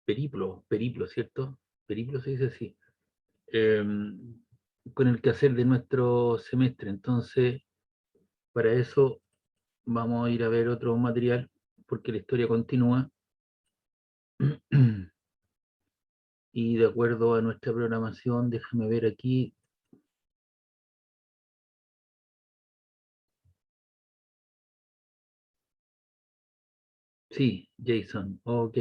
periplo, ¿cierto? Periplo se dice así. Con el quehacer de nuestro semestre. Entonces, para eso vamos a ir a ver otro material, porque la historia continúa. Y de acuerdo a nuestra programación, déjame ver aquí. Sí, Jason, ok.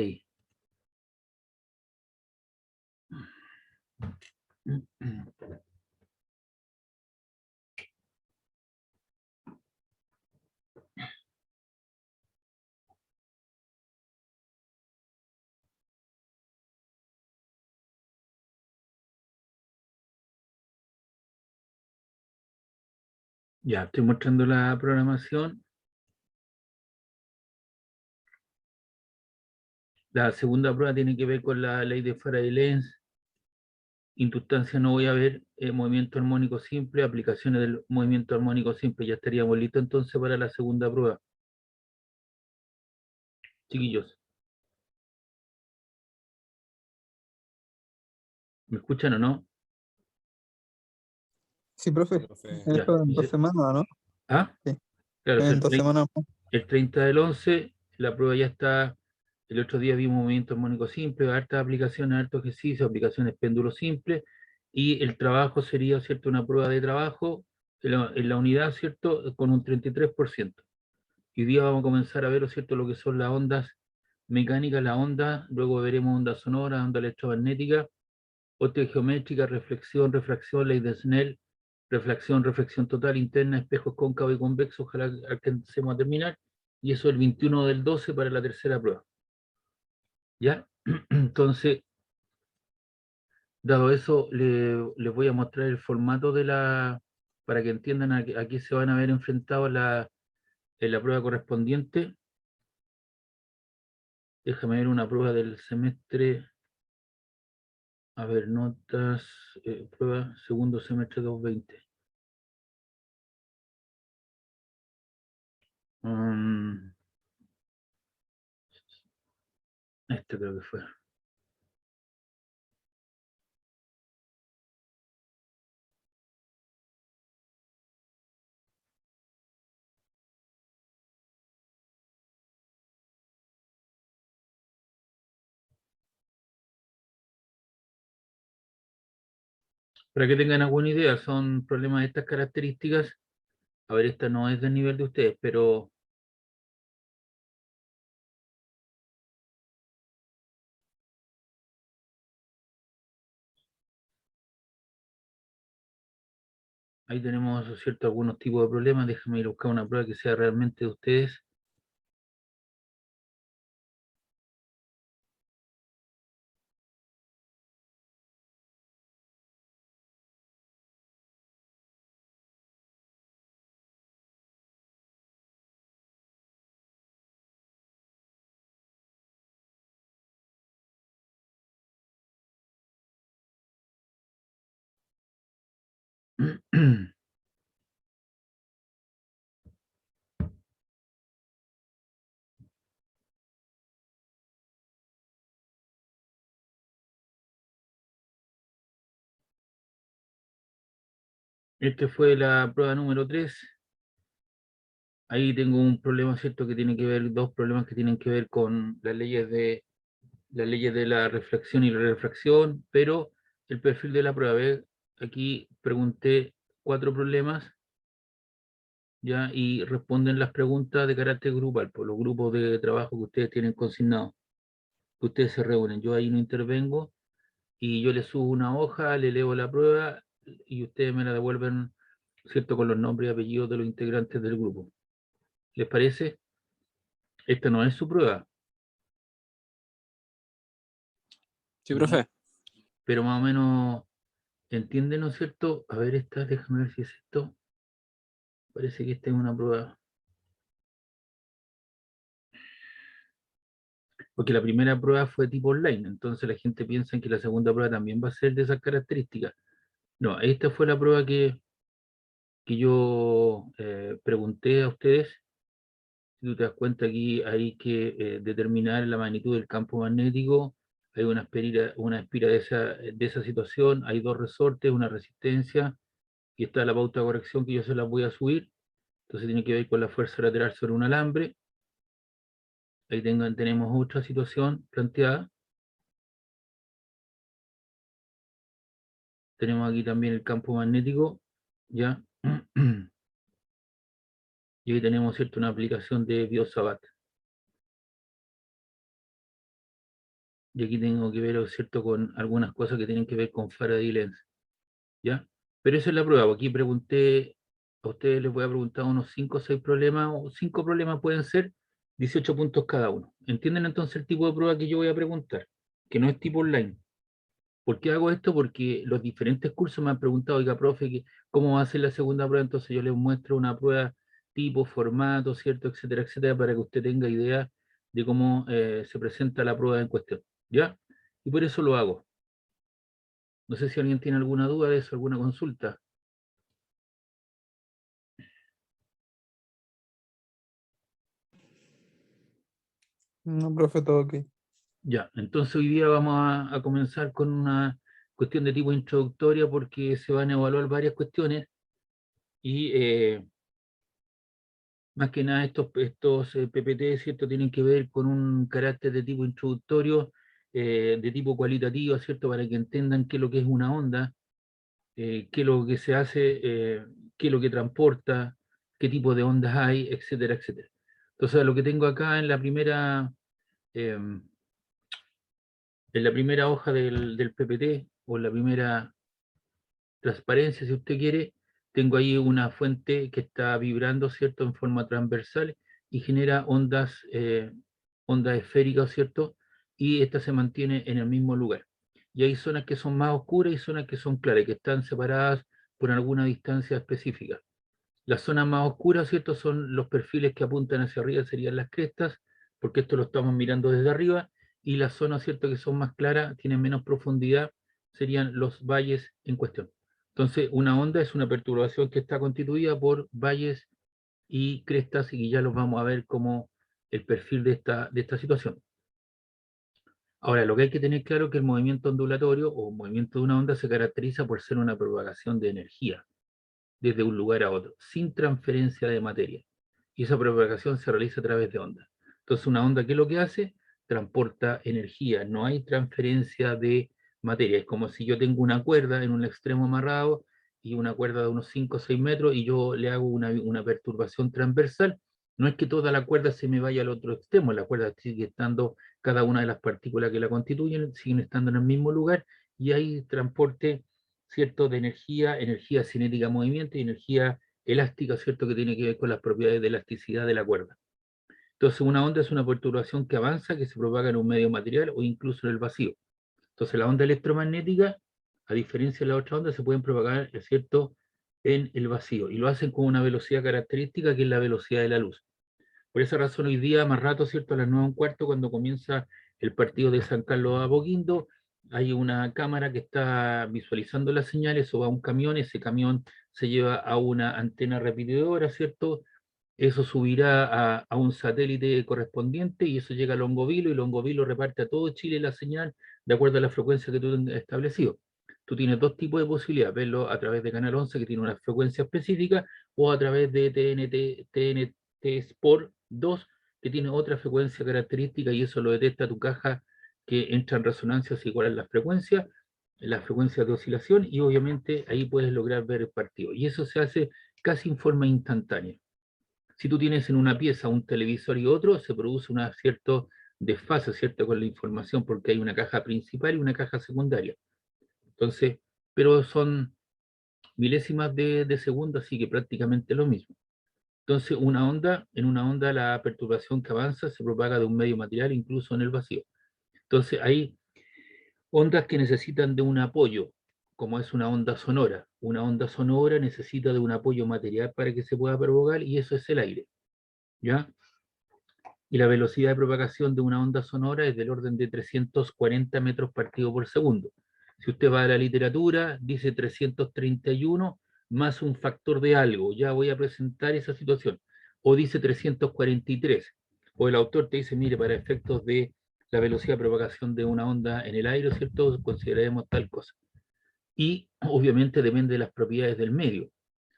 Ya, estoy mostrando la programación. La segunda prueba tiene que ver con la ley de Faraday-Lenz. Inductancia no voy a ver, movimiento armónico simple, aplicaciones del movimiento armónico simple. Ya estaríamos listos entonces para la segunda prueba. Chiquillos, ¿me escuchan o no? Sí, profe. Profe. Ya. Eso en 2 semanas, ¿no? ¿Ah? Sí. Claro, En 2 semanas más. el 30 del 11, la prueba ya está. El otro día vimos movimiento armónico simple, hartas aplicaciones, harto ejercicio, aplicaciones péndulo simple, y el trabajo sería, ¿cierto?, una prueba de trabajo en la unidad, ¿cierto?, con un 33%. Y hoy día vamos a comenzar a ver, ¿cierto?, lo que son las ondas mecánicas, las ondas, luego veremos ondas sonoras, ondas electromagnéticas, geométrica, reflexión, refracción, ley de Snell, reflexión total interna, espejos cóncavos y convexos. Ojalá alcancemos a terminar. Y eso el 21 del 12 para la tercera prueba. ¿Ya? Entonces, dado eso, les voy a mostrar el formato de para que entiendan a qué se van a ver enfrentados en la prueba correspondiente. Déjame ver una prueba del semestre. A ver, notas, prueba, segundo semestre 2020. Este creo que fue. Para que tengan alguna idea, son problemas de estas características. A ver, esta no es del nivel de ustedes, pero ahí tenemos, ¿cierto?, algunos tipos de problemas. Déjame ir a buscar una prueba que sea realmente de ustedes. Este fue la prueba número 3. Ahí tengo un problema, ¿cierto?, que tiene que ver, dos problemas que tienen que ver con las leyes de la reflexión y la refracción, pero el perfil de la prueba. ¿Ve? Aquí pregunté 4 problemas, ya, y responden las preguntas de carácter grupal, por los grupos de trabajo que ustedes tienen consignados, que ustedes se reúnen. Yo ahí no intervengo y yo les subo una hoja, le leo la prueba y ustedes me la devuelven, ¿cierto?, con los nombres y apellidos de los integrantes del grupo. ¿Les parece? Esta no es su prueba. Sí, profe. Pero más o menos entienden, ¿no es cierto? A ver, esta, déjame ver si es esto. Parece que esta es una prueba. Porque la primera prueba fue tipo online, entonces la gente piensa que la segunda prueba también va a ser de esas características. No, esta fue la prueba que yo pregunté a ustedes, Si tú te das cuenta, aquí hay que determinar la magnitud del campo magnético, hay una espira de esa situación, hay dos resortes, una resistencia, y está la pauta de corrección que yo se las voy a subir. Entonces tiene que ver con la fuerza lateral sobre un alambre. Ahí tenemos otra situación planteada. Tenemos aquí también el campo magnético, ¿ya? Y ahí tenemos, ¿cierto?, una aplicación de BioSabat. Y aquí tengo que ver, ¿cierto?, con algunas cosas que tienen que ver con Faraday Lens, ¿ya? Pero esa es la prueba. Aquí pregunté, a ustedes les voy a preguntar unos 5 o 6 problemas, o 5 problemas pueden ser, 18 puntos cada uno. ¿Entienden entonces el tipo de prueba que yo voy a preguntar? Que no es tipo online. ¿Por qué hago esto? Porque los diferentes cursos me han preguntado, oiga, profe, ¿cómo va a ser la segunda prueba? Entonces yo les muestro una prueba tipo, formato, ¿cierto?, etcétera, etcétera, para que usted tenga idea de cómo se presenta la prueba en cuestión, ¿ya? Y por eso lo hago. No sé si alguien tiene alguna duda de eso, alguna consulta. No, profe, todo ok. Ya, entonces hoy día vamos a comenzar con una cuestión de tipo introductoria porque se van a evaluar varias cuestiones y más que nada estos PPT, ¿cierto?, tienen que ver con un carácter de tipo introductorio, de tipo cualitativo, ¿cierto?, para que entiendan qué es lo que es una onda, qué es lo que se hace, qué es lo que transporta, qué tipo de ondas hay, etcétera, etcétera. Entonces, lo que tengo acá en la primera hoja del PPT, o en la primera transparencia, si usted quiere, tengo ahí una fuente que está vibrando, ¿cierto?, en forma transversal y genera ondas esféricas, ¿cierto? Y esta se mantiene en el mismo lugar. Y hay zonas que son más oscuras y zonas que son claras, que están separadas por alguna distancia específica. Las zonas más oscuras, ¿cierto?, son los perfiles que apuntan hacia arriba, serían las crestas, porque esto lo estamos mirando desde arriba, y las zonas, ¿cierto?, que son más claras, tienen menos profundidad, serían los valles en cuestión. Entonces, una onda es una perturbación que está constituida por valles y crestas, y ya los vamos a ver como el perfil de esta situación. Ahora, lo que hay que tener claro es que el movimiento ondulatorio o movimiento de una onda se caracteriza por ser una propagación de energía desde un lugar a otro, sin transferencia de materia. Y esa propagación se realiza a través de ondas. Entonces, una onda, ¿qué es lo que hace? Transporta energía, no hay transferencia de materia. Es como si yo tengo una cuerda en un extremo amarrado y una cuerda de unos 5 o 6 metros y yo le hago una perturbación transversal. No es que toda la cuerda se me vaya al otro extremo, la cuerda sigue estando, cada una de las partículas que la constituyen siguen estando en el mismo lugar y hay transporte, ¿cierto?, de energía cinética de movimiento y energía elástica, ¿cierto?, que tiene que ver con las propiedades de elasticidad de la cuerda. Entonces, una onda es una perturbación que avanza, que se propaga en un medio material o incluso en el vacío. Entonces, la onda electromagnética, a diferencia de la otra onda, se pueden propagar, ¿cierto?, en el vacío, y lo hacen con una velocidad característica, que es la velocidad de la luz. Por esa razón, hoy día, más rato, ¿cierto?, a las 9:15, cuando comienza el partido de San Carlos a Apoquindo, hay una cámara que está visualizando las señales, o va un camión, ese camión se lleva a una antena repetidora, ¿cierto? Eso subirá a un satélite correspondiente y eso llega a Longovilo, y Longovilo reparte a todo Chile la señal de acuerdo a la frecuencia que tú has establecido. Tú tienes dos tipos de posibilidades: verlo a través de Canal 11, que tiene una frecuencia específica, o a través de TNT Sport 2, que tiene otra frecuencia característica, y eso lo detecta tu caja, que entra en resonancia si igual es la frecuencia de oscilación, y obviamente ahí puedes lograr ver el partido. Y eso se hace casi en forma instantánea. Si tú tienes en una pieza un televisor y otro, se produce un cierto desfase, ¿cierto?, con la información, porque hay una caja principal y una caja secundaria. Entonces, pero son milésimas de segundo, así que prácticamente lo mismo. Entonces, en una onda la perturbación que avanza se propaga de un medio material, incluso en el vacío. Entonces, hay ondas que necesitan de un apoyo, como es una onda sonora. Una onda sonora necesita de un apoyo material para que se pueda propagar, y eso es el aire, ¿ya? Y la velocidad de propagación de una onda sonora es del orden de 340 metros partido por segundo. Si usted va a la literatura, dice 331 más un factor de algo. Ya voy a presentar esa situación. o dice 343, o el autor te dice, mire, para efectos de la velocidad de propagación de una onda en el aire, ¿cierto? Consideraremos tal cosa. Y obviamente depende de las propiedades del medio.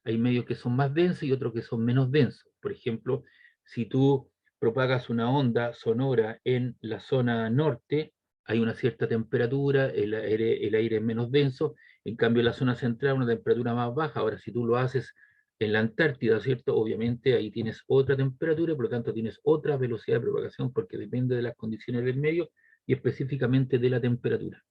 Hay medios que son más densos y otros que son menos densos. Por ejemplo, si tú propagas una onda sonora en la zona norte, hay una cierta temperatura, el aire es menos denso, en cambio en la zona central una temperatura más baja. Ahora, si tú lo haces en la Antártida, ¿cierto? Obviamente ahí tienes otra temperatura y por lo tanto tienes otra velocidad de propagación porque depende de las condiciones del medio y específicamente de la temperatura.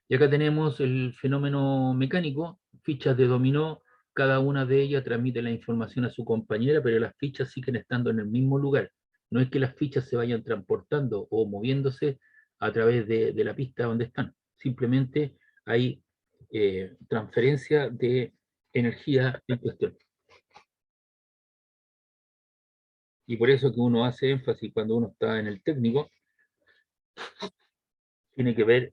Y acá tenemos el fenómeno mecánico, fichas de dominó, cada una de ellas transmite la información a su compañera, pero las fichas siguen estando en el mismo lugar. No es que las fichas se vayan transportando o moviéndose a través de la pista donde están. Simplemente hay transferencia de energía en cuestión. Y por eso que uno hace énfasis cuando uno está en el técnico, tiene que ver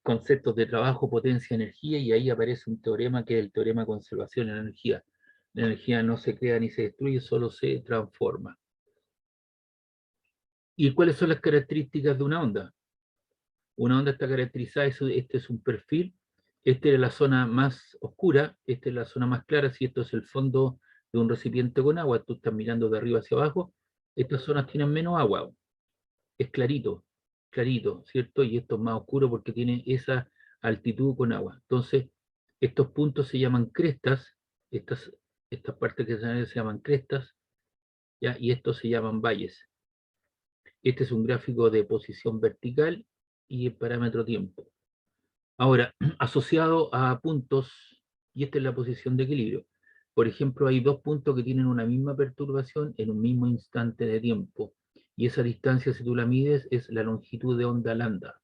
conceptos de trabajo, potencia, energía, y ahí aparece un teorema que es el teorema de conservación de la energía. La energía no se crea ni se destruye, solo se transforma. ¿Y cuáles son las características de una onda? Una onda está caracterizada, este es un perfil, esta es la zona más oscura, esta es la zona más clara, si esto es el fondo de un recipiente con agua, tú estás mirando de arriba hacia abajo, estas zonas tienen menos agua, es clarito, clarito, ¿cierto? Y esto es más oscuro porque tiene esa altitud con agua. Entonces, estos puntos se llaman crestas, estas, estas partes que se llaman crestas, ¿ya? Y estos se llaman valles. Este es un gráfico de posición vertical y el parámetro tiempo. Ahora, asociado a puntos, y esta es la posición de equilibrio. Por ejemplo, hay dos puntos que tienen una misma perturbación en un mismo instante de tiempo. Y esa distancia, si tú la mides, es la longitud de onda lambda,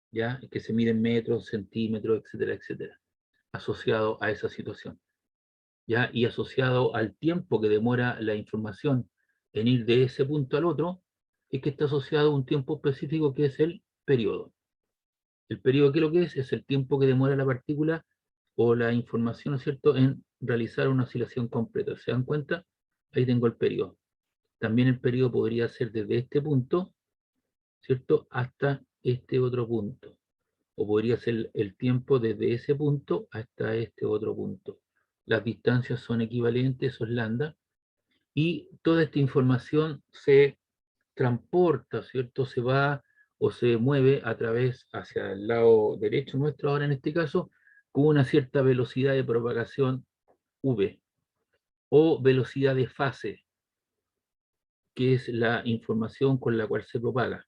¿ya? Que se mide en metros, centímetros, etcétera, etcétera, asociado a esa situación, ¿ya? Y asociado al tiempo que demora la información en ir de ese punto al otro, es que está asociado a un tiempo específico que es el periodo. El periodo, ¿qué es lo que es? Es el tiempo que demora la partícula o la información, ¿no es cierto?, en realizar una oscilación completa. ¿Se dan cuenta? Ahí tengo el periodo. También el periodo podría ser desde este punto, ¿cierto?, hasta este otro punto. O podría ser el tiempo desde ese punto hasta este otro punto. Las distancias son equivalentes, eso es lambda, y toda esta información se transporta, ¿cierto? Se va o se mueve a través hacia el lado derecho nuestro, ahora en este caso, con una cierta velocidad de propagación v, o velocidad de fase, que es la información con la cual se propaga.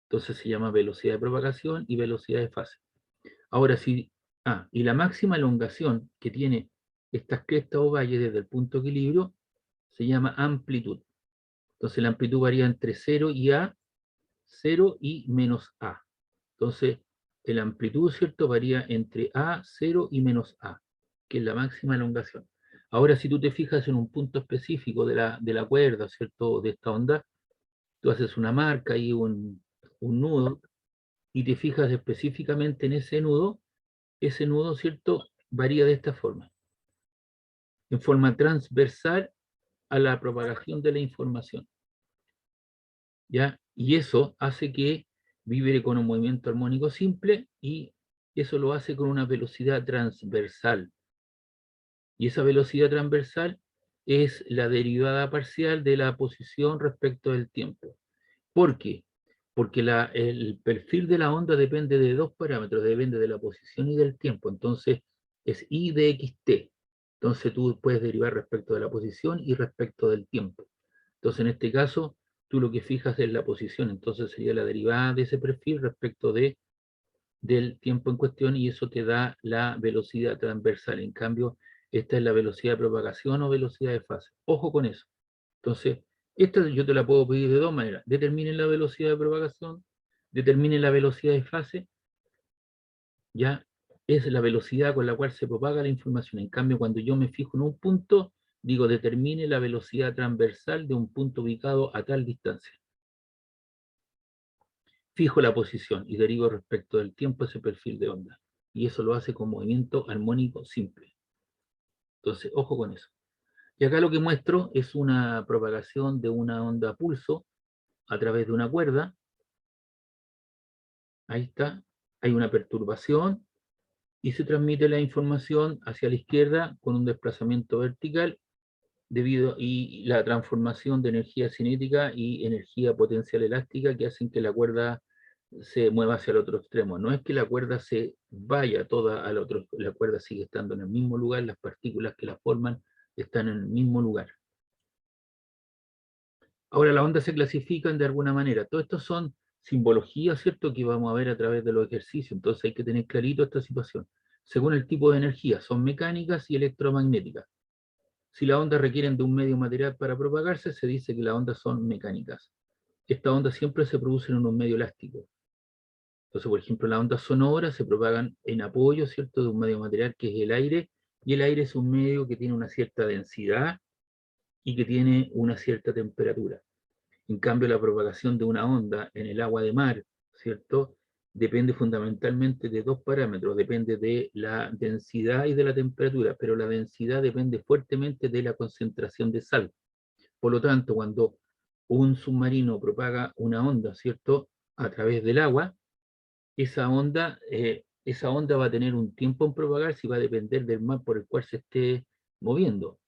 Entonces se llama velocidad de propagación y velocidad de fase. Ahora sí, y la máxima elongación que tiene estas crestas o valles desde el punto de equilibrio se llama amplitud. Entonces la amplitud varía entre 0 y A, 0 y menos A. Entonces, la amplitud, ¿cierto?, varía entre A, 0 y menos A, que es la máxima elongación. Ahora, si tú te fijas en un punto específico de la cuerda, ¿cierto?, de esta onda, tú haces una marca y un nudo, y te fijas específicamente en ese nudo, ¿cierto?, varía de esta forma, en forma transversal a la propagación de la información, ¿ya? Y eso hace que vibre con un movimiento armónico simple y eso lo hace con una velocidad transversal. Y esa velocidad transversal es la derivada parcial de la posición respecto del tiempo. ¿Por qué? Porque el perfil de la onda depende de dos parámetros, depende de la posición y del tiempo. Entonces es I de XT. Entonces tú puedes derivar respecto de la posición y respecto del tiempo. Entonces en este caso tú lo que fijas es la posición, entonces sería la derivada de ese perfil respecto del tiempo en cuestión y eso te da la velocidad transversal. En cambio, esta es la velocidad de propagación o velocidad de fase. Ojo con eso. Entonces, esta yo te la puedo pedir de dos maneras. Determinen la velocidad de propagación, determinen la velocidad de fase, ya es la velocidad con la cual se propaga la información. En cambio, cuando yo me fijo en un punto, digo determine la velocidad transversal de un punto ubicado a tal distancia. Fijo la posición y derivo respecto del tiempo ese perfil de onda. Y eso lo hace con movimiento armónico simple. Entonces, ojo con eso. Y acá lo que muestro es una propagación de una onda a pulso a través de una cuerda. Ahí está, hay una perturbación y se transmite la información hacia la izquierda con un desplazamiento vertical y la transformación de energía cinética y energía potencial elástica que hacen que la cuerda se mueva hacia el otro extremo. No es que la cuerda se vaya toda al otro, la cuerda sigue estando en el mismo lugar, las partículas que la forman están en el mismo lugar. Ahora, las ondas se clasifican de alguna manera. Todo esto son simbologías, ¿cierto?, que vamos a ver a través de los ejercicios. Entonces hay que tener clarito esta situación. Según el tipo de energía, son mecánicas y electromagnéticas. Si las ondas requieren de un medio material para propagarse, se dice que las ondas son mecánicas. Estas ondas siempre se producen en un medio elástico. Entonces, por ejemplo, las ondas sonoras se propagan en apoyo, ¿cierto?, de un medio material que es el aire, y el aire es un medio que tiene una cierta densidad y que tiene una cierta temperatura. En cambio, la propagación de una onda en el agua de mar, ¿cierto?, depende fundamentalmente de dos parámetros, depende de la densidad y de la temperatura, pero la densidad depende fuertemente de la concentración de sal. Por lo tanto, cuando un submarino propaga una onda, ¿cierto?, a través del agua, esa onda va a tener un tiempo en propagarse y va a depender del mar por el cual se esté moviendo.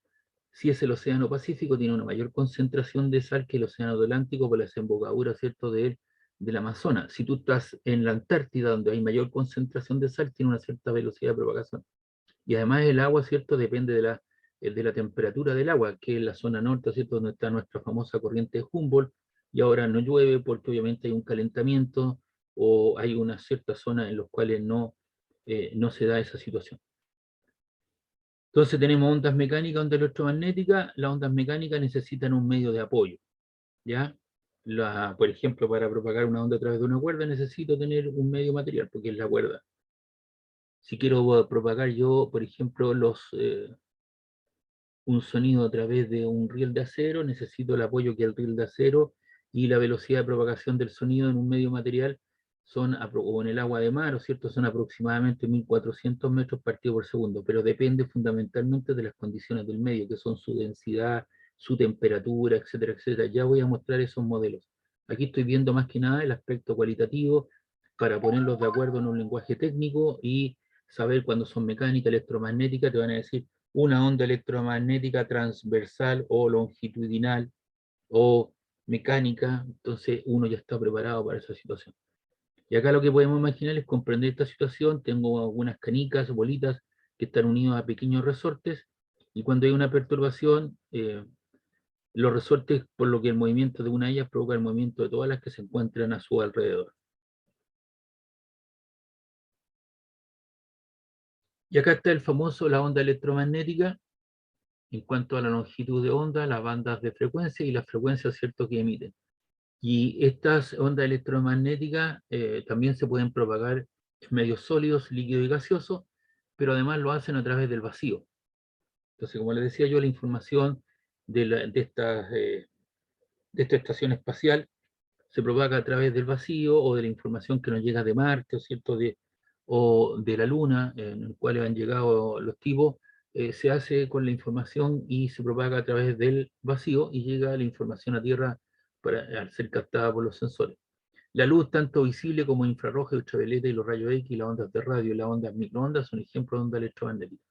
Si es el océano Pacífico, tiene una mayor concentración de sal que el océano Atlántico por la desembocadura, ¿cierto?, del Amazonas. Si tú estás en la Antártida, donde hay mayor concentración de sal, tiene una cierta velocidad de propagación. Y además el agua, ¿cierto?, depende de la temperatura del agua, que es la zona norte, ¿cierto?, donde está nuestra famosa corriente de Humboldt, y ahora no llueve porque obviamente hay un calentamiento o hay una cierta zona en las cuales no se da esa situación. Entonces tenemos ondas mecánicas, ondas electromagnéticas. Las ondas mecánicas necesitan un medio de apoyo, ¿ya? Por ejemplo, para propagar una onda a través de una cuerda necesito tener un medio material, porque es la cuerda. Si quiero propagar yo, por ejemplo, un sonido a través de un riel de acero, necesito el apoyo que el riel de acero y la velocidad de propagación del sonido en un medio material o en el agua de mar, ¿o cierto? Son aproximadamente 1400 metros partido por segundo, pero depende fundamentalmente de las condiciones del medio, que son su densidad, su temperatura, etcétera, etcétera. Ya voy a mostrar esos modelos. Aquí estoy viendo más que nada el aspecto cualitativo para ponerlos de acuerdo en un lenguaje técnico y saber cuándo son mecánica, electromagnética, te van a decir una onda electromagnética transversal o longitudinal o mecánica, entonces uno ya está preparado para esa situación. Y acá lo que podemos imaginar es comprender esta situación. Tengo algunas canicas, bolitas, que están unidas a pequeños resortes, y cuando hay una perturbación, los resortes, por lo que el movimiento de una de ellas provoca el movimiento de todas las que se encuentran a su alrededor. Y acá está la onda electromagnética, en cuanto a la longitud de onda, las bandas de frecuencia y las frecuencias, ¿cierto?, que emiten. Y estas ondas electromagnéticas también se pueden propagar en medios sólidos, líquidos y gaseosos, pero además lo hacen a través del vacío. Entonces, como les decía yo, la información de esta estación espacial se propaga a través del vacío o de la información que nos llega de Marte, ¿cierto?, o de la Luna, en el cual han llegado los tipos, se hace con la información y se propaga a través del vacío y llega la información a Tierra al ser captada por los sensores. La luz, tanto visible como infrarroja, ultravioleta y los rayos X, las ondas de radio y las ondas microondas son ejemplos de onda electromagnética.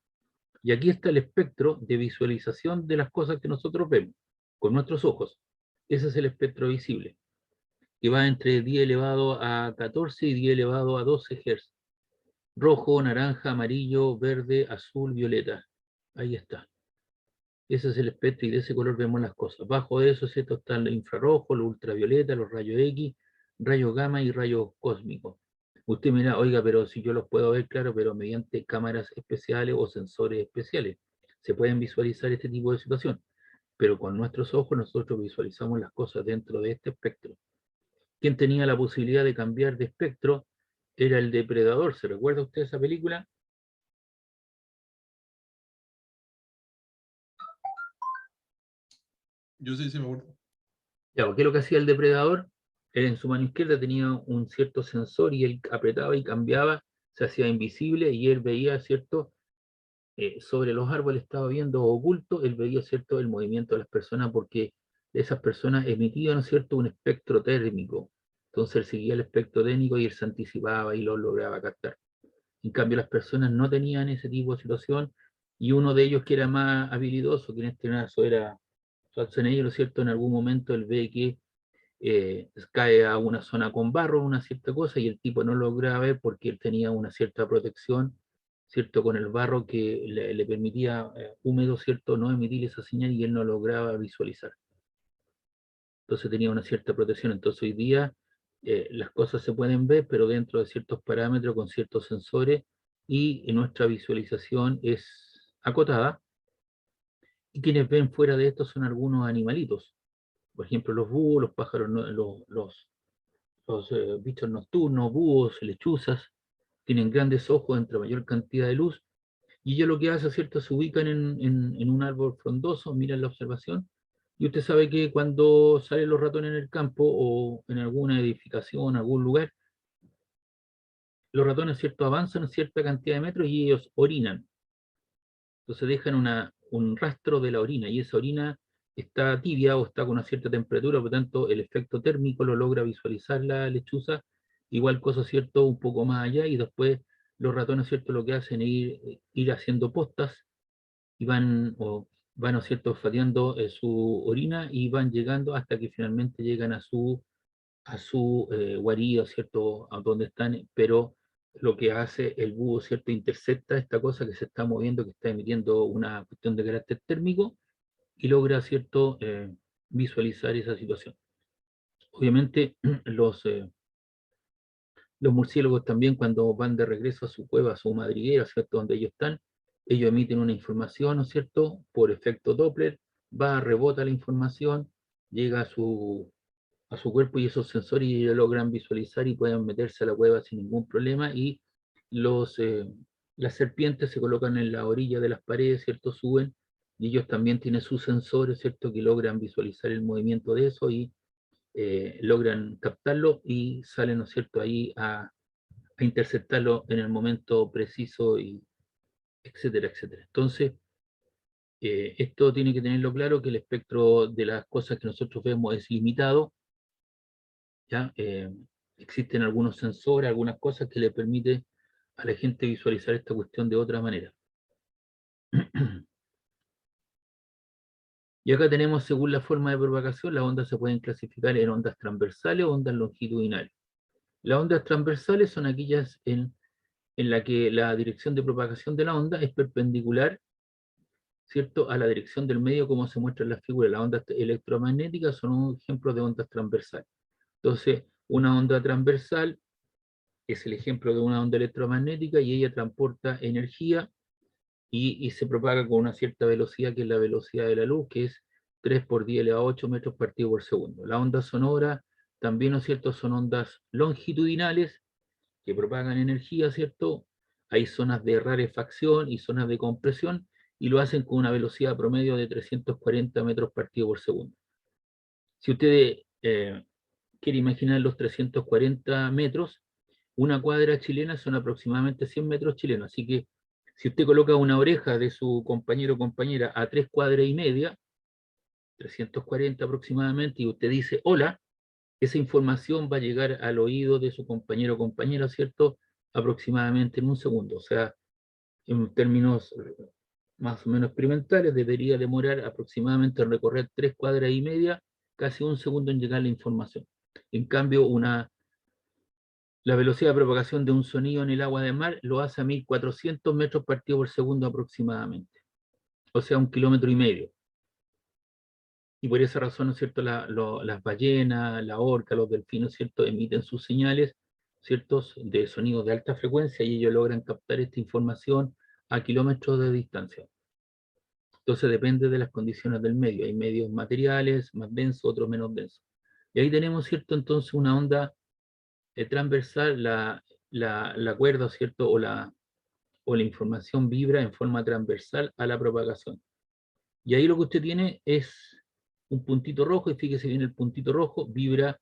Y aquí está el espectro de visualización de las cosas que nosotros vemos con nuestros ojos. Ese es el espectro visible, que va entre 10 elevado a 14 y 10 elevado a 12 Hz. Rojo, naranja, amarillo, verde, azul, violeta. Ahí está. Ese es el espectro y de ese color vemos las cosas. Bajo de eso está el infrarrojo, los ultravioleta, los rayos X, rayos gamma y rayos cósmicos. Usted mira, oiga, pero si yo los puedo ver, claro, pero mediante cámaras especiales o sensores especiales. Se pueden visualizar este tipo de situación, pero con nuestros ojos nosotros visualizamos las cosas dentro de este espectro. Quien tenía la posibilidad de cambiar de espectro era el depredador. ¿Se recuerda usted esa película? Yo sí, sí me acuerdo. Ya, ¿qué es lo que hacía el depredador? Él en su mano izquierda tenía un cierto sensor y él apretaba y cambiaba, se hacía invisible y él veía, ¿cierto?, sobre los árboles estaba viendo oculto, él veía, ¿cierto?, el movimiento de las personas porque esas personas emitían, ¿no es cierto?, un espectro térmico. Entonces él seguía el espectro térmico y él se anticipaba y lo lograba captar. En cambio, las personas no tenían ese tipo de situación y uno de ellos que era más habilidoso, que en este caso era Schwarzenegger, ¿no es cierto?, en algún momento él ve que cae a una zona con barro, una cierta cosa, y el tipo no lo lograba ver porque él tenía una cierta protección, ¿cierto?, con el barro que le permitía húmedo, ¿cierto?, no emitir esa señal y él no lograba visualizar. Entonces tenía una cierta protección. Entonces hoy día las cosas se pueden ver, pero dentro de ciertos parámetros, con ciertos sensores, y nuestra visualización es acotada. Y quienes ven fuera de esto son algunos animalitos. Por ejemplo, los búhos, los pájaros, los bichos nocturnos, búhos, lechuzas, tienen grandes ojos entre mayor cantidad de luz. Y ellos lo que hacen, ¿cierto?, se ubican en un árbol frondoso, miran la observación, y usted sabe que cuando salen los ratones en el campo o en alguna edificación, algún lugar, los ratones, ¿cierto?, avanzan cierta cantidad de metros y ellos orinan. Entonces dejan un rastro de la orina, y esa orina está tibia o está con una cierta temperatura, por lo tanto el efecto térmico lo logra visualizar la lechuza, igual cosa, ¿cierto?, un poco más allá, y después los ratones, ¿cierto?, lo que hacen es ir haciendo postas y van, ¿no es cierto?, olfateando su orina y van llegando hasta que finalmente llegan a su guarida, ¿cierto?, a donde están, pero lo que hace el búho, ¿cierto?, intercepta esta cosa que se está moviendo, que está emitiendo una cuestión de carácter térmico y logra, ¿cierto?, visualizar esa situación. Obviamente los murciélagos también, cuando van de regreso a su cueva, a su madriguera, ¿cierto?, donde ellos están, ellos emiten una información, ¿no es cierto?, por efecto Doppler, rebota la información, llega a su cuerpo, y esos sensores ellos logran visualizar y pueden meterse a la cueva sin ningún problema, y los, eh, las serpientes se colocan en la orilla de las paredes, ¿cierto?, suben, y ellos también tienen sus sensores, ¿cierto?, que logran visualizar el movimiento de eso y logran captarlo y salen, ¿no es cierto?, ahí a interceptarlo en el momento preciso, y etcétera, etcétera. Entonces, esto tiene que tenerlo claro, que el espectro de las cosas que nosotros vemos es limitado, ¿ya? Existen algunos sensores, algunas cosas que le permiten a la gente visualizar esta cuestión de otra manera. Y acá tenemos, según la forma de propagación, las ondas se pueden clasificar en ondas transversales o ondas longitudinales. Las ondas transversales son aquellas en la que la dirección de propagación de la onda es perpendicular, ¿cierto?, a la dirección del medio, como se muestra en la figura. Las ondas electromagnéticas son un ejemplo de ondas transversales. Entonces, una onda transversal es el ejemplo de una onda electromagnética, y ella transporta energía y se propaga con una cierta velocidad, que es la velocidad de la luz, que es 3 por 10 elevado a 8 metros partido por segundo. La onda sonora también, ¿no es cierto?, son ondas longitudinales que propagan energía, ¿cierto? Hay zonas de rarefacción y zonas de compresión, y lo hacen con una velocidad promedio de 340 metros partido por segundo. Si usted quiere imaginar los 340 metros, una cuadra chilena son aproximadamente 100 metros chilenos, así que si usted coloca una oreja de su compañero o compañera a 3 cuadras y media, 340 aproximadamente, y usted dice hola, esa información va a llegar al oído de su compañero o compañera, ¿cierto?, aproximadamente en un segundo. O sea, en términos más o menos experimentales, debería demorar aproximadamente en recorrer 3 cuadras y media, casi un segundo en llegar la información. En cambio, la velocidad de propagación de un sonido en el agua de mar lo hace a 1400 metros partido por segundo aproximadamente. O sea, 1,5 kilómetros. Y por esa razón, ¿no es cierto?, las ballenas, la orca, los delfines, ¿cierto?, emiten sus señales, ¿ciertos?, de sonidos de alta frecuencia, y ellos logran captar esta información a kilómetros de distancia. Entonces depende de las condiciones del medio. Hay medios materiales más densos, otros menos densos. Y ahí tenemos, ¿cierto?, entonces una onda transversal, la cuerda, ¿cierto?, o la información vibra en forma transversal a la propagación. Y ahí lo que usted tiene es un puntito rojo, y fíjese bien, el puntito rojo vibra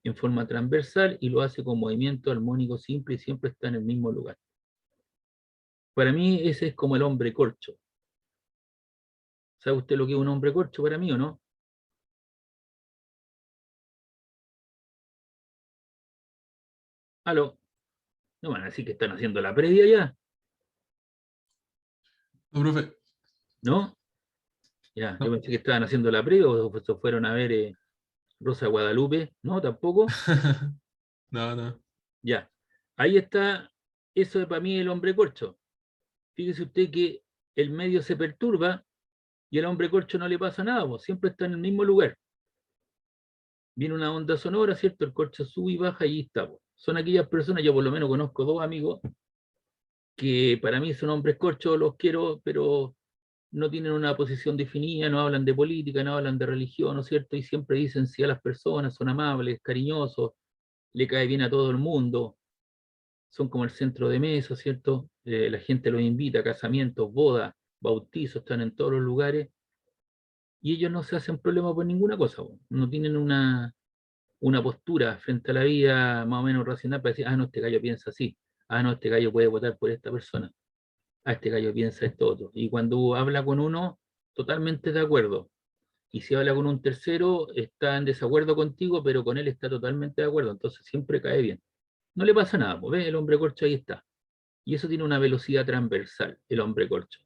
en forma transversal y lo hace con movimiento armónico simple, y siempre está en el mismo lugar. Para mí ese es como el hombre corcho. ¿Sabe usted lo que es un hombre corcho para mí o no? Aló, no van a decir que están haciendo la previa ya, No, profe. ¿no? Ya, yo No. pensé que estaban haciendo la previa o se fueron a ver Rosa de Guadalupe, ¿no? Tampoco. No, no. Ya, ahí está, eso es para mí el hombre corcho. Fíjese usted que el medio se perturba y al hombre corcho no le pasa nada, pues, siempre está en el mismo lugar. Viene una onda sonora, ¿cierto? El corcho sube y baja y ahí está, pues. Son aquellas personas, yo por lo menos conozco dos amigos que para mí son hombres corchos, los quiero, pero no tienen una posición definida, no hablan de política, no hablan de religión, ¿no es cierto? Y siempre dicen sí a las personas, son amables, cariñosos, le cae bien a todo el mundo, son como el centro de mesa, ¿cierto? La gente los invita a casamientos, bodas, bautizos, están en todos los lugares y ellos no se hacen problema por ninguna cosa, no tienen una postura frente a la vida más o menos racional para decir, ah, no, este gallo piensa así, ah, no, este gallo puede votar por esta persona, ah, este gallo piensa esto otro. Y cuando habla con uno, totalmente de acuerdo. Y si habla con un tercero, está en desacuerdo contigo, pero con él está totalmente de acuerdo, entonces siempre cae bien. No le pasa nada, pues, ¿ves? El hombre corcho ahí está. Y eso tiene una velocidad transversal, el hombre corcho.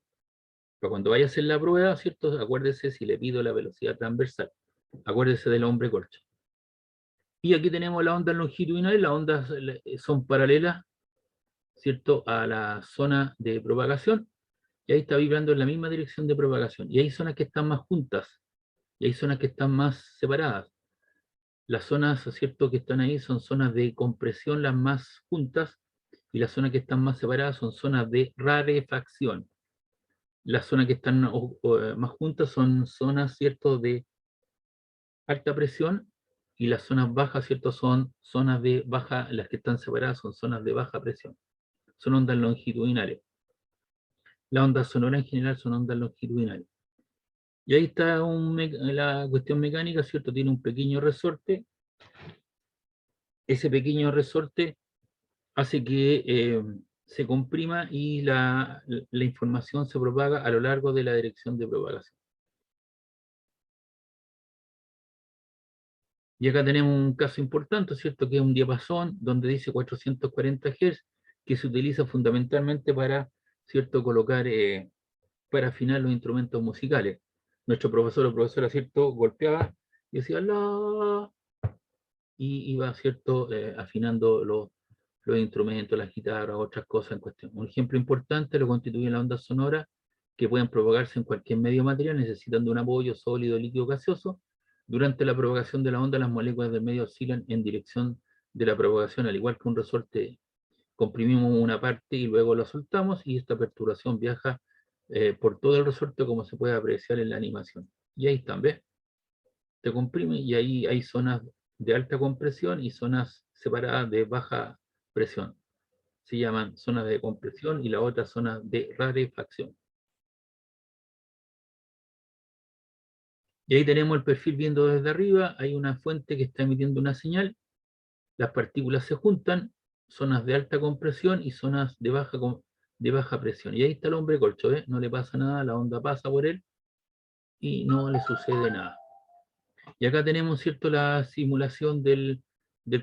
Pero cuando vaya a hacer la prueba, ¿cierto? Acuérdese si le pido la velocidad transversal. Acuérdese del hombre corcho. Y aquí tenemos las ondas longitudinales, las ondas son paralelas, ¿cierto? A la zona de propagación, y ahí está vibrando en la misma dirección de propagación. Y hay zonas que están más juntas, y hay zonas que están más separadas. Las zonas, ¿cierto?, que están ahí son zonas de compresión las más juntas, y las zonas que están más separadas son zonas de rarefacción. Las zonas que están más juntas son zonas, ¿cierto?, de alta presión, y las zonas bajas, ¿cierto?, son zonas de baja, las que están separadas son zonas de baja presión. Son ondas longitudinales. Las ondas sonoras en general son ondas longitudinales. Y ahí está la cuestión mecánica, ¿cierto? Tiene un pequeño resorte. Ese pequeño resorte hace que se comprima y la información se propaga a lo largo de la dirección de propagación. Y acá tenemos un caso importante, ¿cierto? Que es un diapasón donde dice 440 Hz, que se utiliza fundamentalmente para, ¿cierto?, colocar, para afinar los instrumentos musicales. Nuestro profesor o profesora, ¿cierto?, golpeaba y decía la, y iba, ¿cierto?, afinando los instrumentos, las guitarras, otras cosas en cuestión. Un ejemplo importante lo constituyen las ondas sonoras que pueden propagarse en cualquier medio material necesitando un apoyo sólido, líquido, gaseoso. Durante la propagación de la onda, las moléculas del medio oscilan en dirección de la propagación, al igual que un resorte. Comprimimos una parte y luego la soltamos y esta perturbación viaja por todo el resorte como se puede apreciar en la animación. Y ahí están, ¿ves? Se comprime y ahí hay zonas de alta compresión y zonas separadas de baja presión. Se llaman zonas de compresión y la otra zona de rarefacción. Y ahí tenemos el perfil viendo desde arriba, hay una fuente que está emitiendo una señal, las partículas se juntan, zonas de alta compresión y zonas de baja presión. Y ahí está el hombre corcho, ¿ves? No le pasa nada, la onda pasa por él y no le sucede nada. Y acá tenemos, ¿cierto?, la simulación del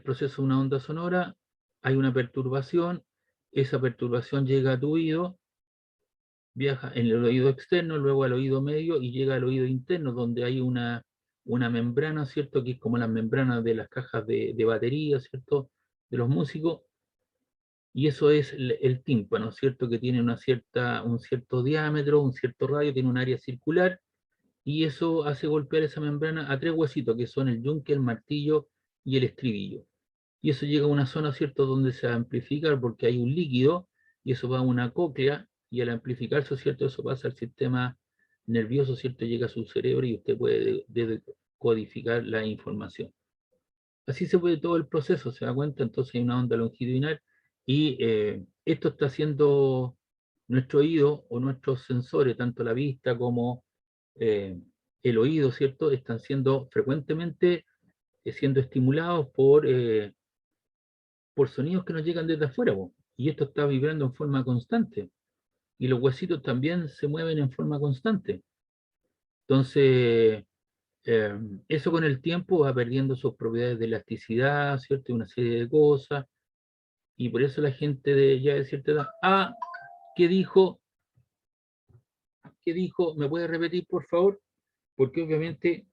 proceso de una onda sonora. Hay una perturbación, esa perturbación llega a tu oído, viaja en el oído externo, luego al oído medio y llega al oído interno, donde hay una membrana, ¿cierto?, que es como las membranas de las cajas de batería, ¿cierto?, de los músicos, y eso es el tímpano, ¿cierto?, que tiene un cierto diámetro, un cierto radio, tiene un área circular, y eso hace golpear esa membrana a tres huesitos, que son el yunque, el martillo y el estribillo. Y eso llega a una zona, ¿cierto?, donde se amplifica porque hay un líquido, y eso va a una cóclea, y al amplificarse, ¿cierto?, eso pasa al sistema nervioso, ¿cierto?, llega a su cerebro y usted puede decodificar la información. Así se puede todo el proceso, ¿se da cuenta? Entonces hay una onda longitudinal, y esto está haciendo nuestro oído o nuestros sensores, tanto la vista como eh, el oído, ¿cierto?, están siendo frecuentemente siendo estimulados por sonidos que nos llegan desde afuera, y esto está vibrando en forma constante. y los huesitos también se mueven en forma constante. Entonces, eso con el tiempo va perdiendo sus propiedades de elasticidad, ¿cierto? Y una serie de cosas, y por eso la gente de ya de cierta edad, ¿qué dijo? ¿Qué dijo? ¿Me puede repetir, por favor? Porque obviamente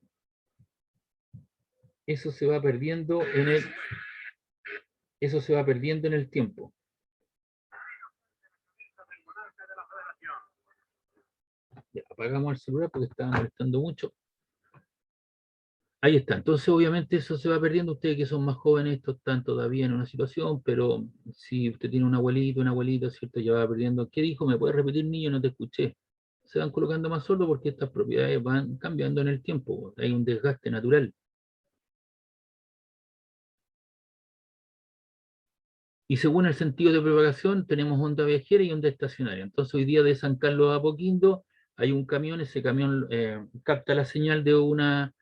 eso se va perdiendo eso se va perdiendo en el tiempo. Ya, apagamos el celular porque estaba molestando mucho. Ahí está. Entonces, obviamente, eso se va perdiendo. Ustedes que son más jóvenes, esto están todavía en una situación, pero si usted tiene un abuelito, una abuelita, ¿cierto? Ya va perdiendo. ¿Qué dijo? ¿Me puede repetir, niño? No te escuché. Se van colocando más sordos porque estas propiedades van cambiando en el tiempo. Hay un desgaste natural. Y según el sentido de propagación, tenemos onda viajera y onda estacionaria. Entonces, hoy día de San Carlos a Apoquindo hay un camión, ese camión capta la señal de una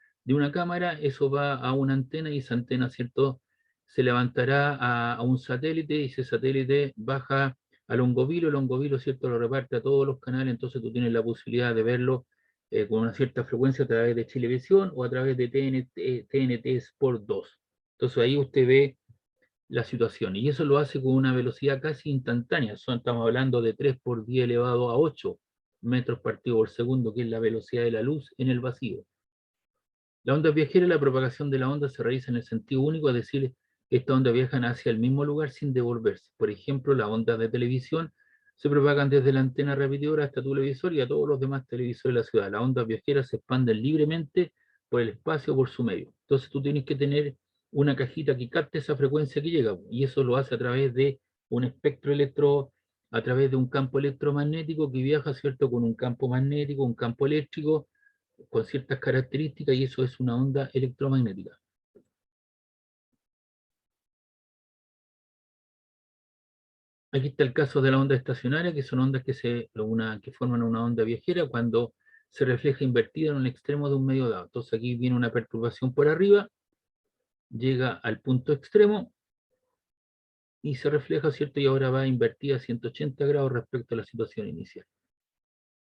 cámara, eso va a una antena y esa antena, ¿cierto? Se levantará a un satélite y ese satélite baja a Longovilo, Longovilo, ¿cierto? Lo reparte a todos los canales, entonces tú tienes la posibilidad de verlo con una cierta frecuencia a través de Chilevisión o a través de TNT Sport 2. Entonces ahí usted ve la situación. Y eso lo hace con una velocidad casi instantánea. Estamos hablando de 3 por 10 elevado a 8 metros partido por segundo, que es la velocidad de la luz en el vacío. La onda viajera, la propagación de la onda se realiza en el sentido único, es decir, estas ondas viajan hacia el mismo lugar sin devolverse. Por ejemplo, las ondas de televisión se propagan desde la antena repetidora hasta tu televisor y a todos los demás televisores de la ciudad. Las ondas viajeras se expanden libremente por el espacio, por su medio. Entonces tú tienes que tener una cajita que capte esa frecuencia que llega, y eso lo hace a través de un espectro electro, a través de un campo electromagnético que viaja, ¿cierto?, con un campo magnético, un campo eléctrico, con ciertas características, y eso es una onda electromagnética. Aquí está el caso de la onda estacionaria, que son ondas que forman una onda viajera cuando se refleja invertida en un extremo de un medio dado. Entonces aquí viene una perturbación por arriba, llega al punto extremo y se refleja, ¿cierto? Y ahora va invertida a 180 grados respecto a la situación inicial.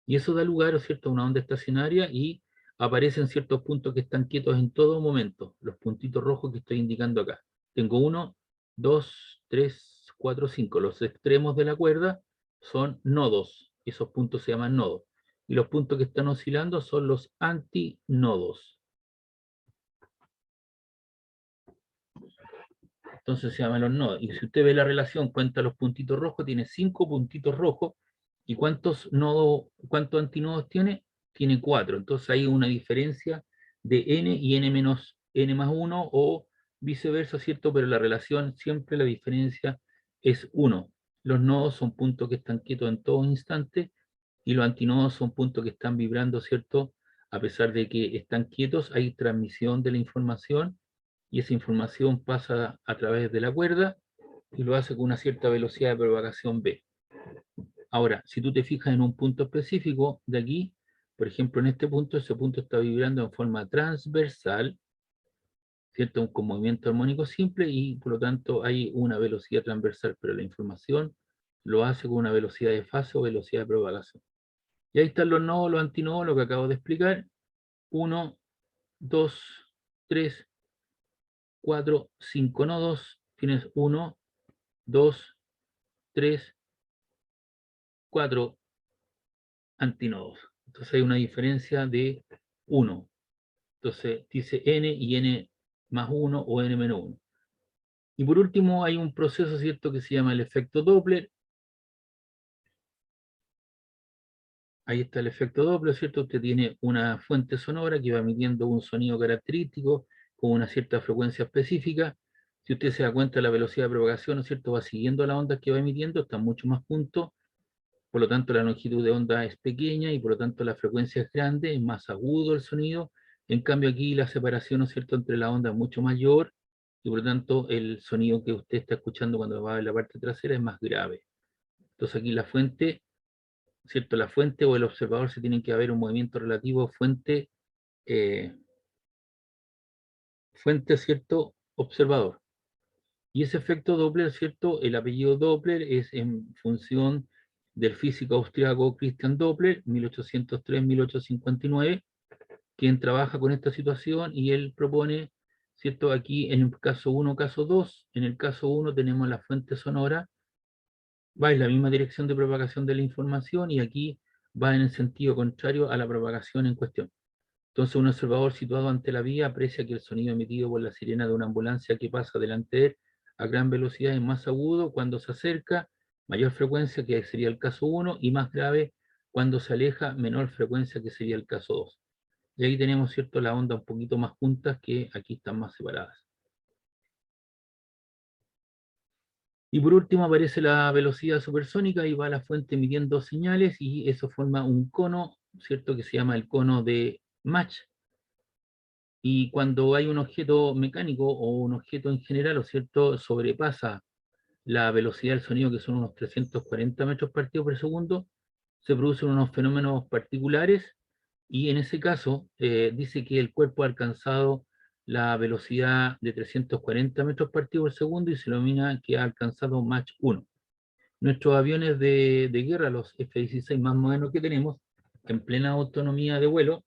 Y eso da lugar, ¿cierto?, a una onda estacionaria y aparecen ciertos puntos que están quietos en todo momento, los puntitos rojos que estoy indicando acá. Tengo 1, 2, 3, 4, 5. Los extremos de la cuerda son nodos. Esos puntos se llaman nodos. Y los puntos que están oscilando son los antinodos. Entonces se llaman los nodos. Y si usted ve la relación, cuenta los puntitos rojos, tiene 5 puntitos rojos. ¿Y cuántos nodos, cuántos antinodos tiene? Tiene 4. Entonces hay una diferencia de n y n menos n más 1 o viceversa, ¿cierto? Pero la relación, siempre la diferencia es 1. Los nodos son puntos que están quietos en todo instante y los antinodos son puntos que están vibrando, ¿cierto? A pesar de que están quietos, hay transmisión de la información y esa información pasa a través de la cuerda y lo hace con una cierta velocidad de propagación b. Ahora, si tú te fijas en un punto específico de aquí, por ejemplo, en este punto, ese punto está vibrando en forma transversal, ¿cierto? Con movimiento armónico simple y por lo tanto hay una velocidad transversal, pero la información lo hace con una velocidad de fase o velocidad de propagación. Y ahí están los nodos, los antinodos, lo que acabo de explicar. 1, 2, 3, 4, 5 nodos. Tienes 1, 2, 3, 4 antinodos. Entonces hay una diferencia de 1. Entonces dice n y n más 1 o n menos 1. Y por último hay un proceso, ¿cierto?, que se llama el efecto Doppler. Ahí está el efecto Doppler, ¿cierto? Usted tiene una fuente sonora que va emitiendo un sonido característico con una cierta frecuencia específica. Si usted se da cuenta, la velocidad de propagación, ¿no es cierto?, va siguiendo las ondas que va emitiendo, está mucho más juntos, por lo tanto la longitud de onda es pequeña y por lo tanto la frecuencia es grande, es más agudo el sonido. En cambio aquí la separación, ¿no es cierto?, entre la onda es mucho mayor y por lo tanto el sonido que usted está escuchando cuando va en la parte trasera es más grave. Entonces aquí la fuente, ¿cierto?, la fuente o el observador se tienen que haber un movimiento relativo fuente, ¿cierto?, observador. Y ese efecto Doppler, ¿cierto?, el apellido Doppler es en función del físico austriaco Christian Doppler, 1803-1859, quien trabaja con esta situación y él propone, ¿cierto? Aquí en el caso 1, caso 2, en el caso 1 tenemos la fuente sonora, va en la misma dirección de propagación de la información y aquí va en el sentido contrario a la propagación en cuestión. Entonces un observador situado ante la vía aprecia que el sonido emitido por la sirena de una ambulancia que pasa delante de él a gran velocidad es más agudo cuando se acerca, mayor frecuencia que sería el caso 1, y más grave cuando se aleja, menor frecuencia que sería el caso 2. Y ahí tenemos, ¿cierto?, la onda un poquito más juntas que aquí están más separadas. Y por último aparece la velocidad supersónica y va la fuente emitiendo señales y eso forma un cono, ¿cierto?, que se llama el cono de Mach. Y cuando hay un objeto mecánico o un objeto en general, ¿o cierto?, sobrepasa la velocidad del sonido, que son unos 340 metros partidos por segundo, se producen unos fenómenos particulares y en ese caso dice que el cuerpo ha alcanzado la velocidad de 340 metros partidos por segundo y se denomina que ha alcanzado Mach 1. Nuestros aviones de guerra, los F-16 más modernos que tenemos, en plena autonomía de vuelo,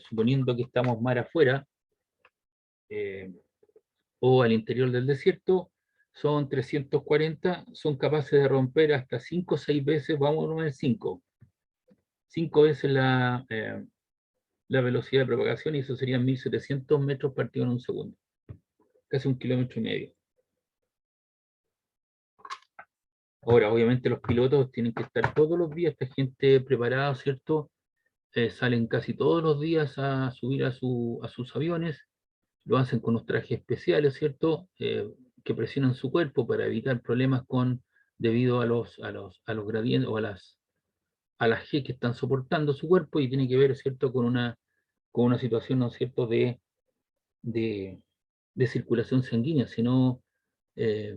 suponiendo que estamos mar afuera o al interior del desierto, son 340, son capaces de romper hasta 5 o 6 veces, vamos a poner 5 veces la velocidad de propagación, y eso serían 1700 metros partidos en un segundo, casi 1,5 kilómetros. Ahora, obviamente los pilotos tienen que estar todos los días, esta gente preparada, ¿cierto? Salen casi todos los días a subir a sus aviones, lo hacen con unos trajes especiales, ¿cierto? Que presionan su cuerpo para evitar problemas debido a los gradientes o a las G que están soportando su cuerpo, y tiene que ver, ¿cierto?, con una situación, ¿no es cierto?, de, de circulación sanguínea, si no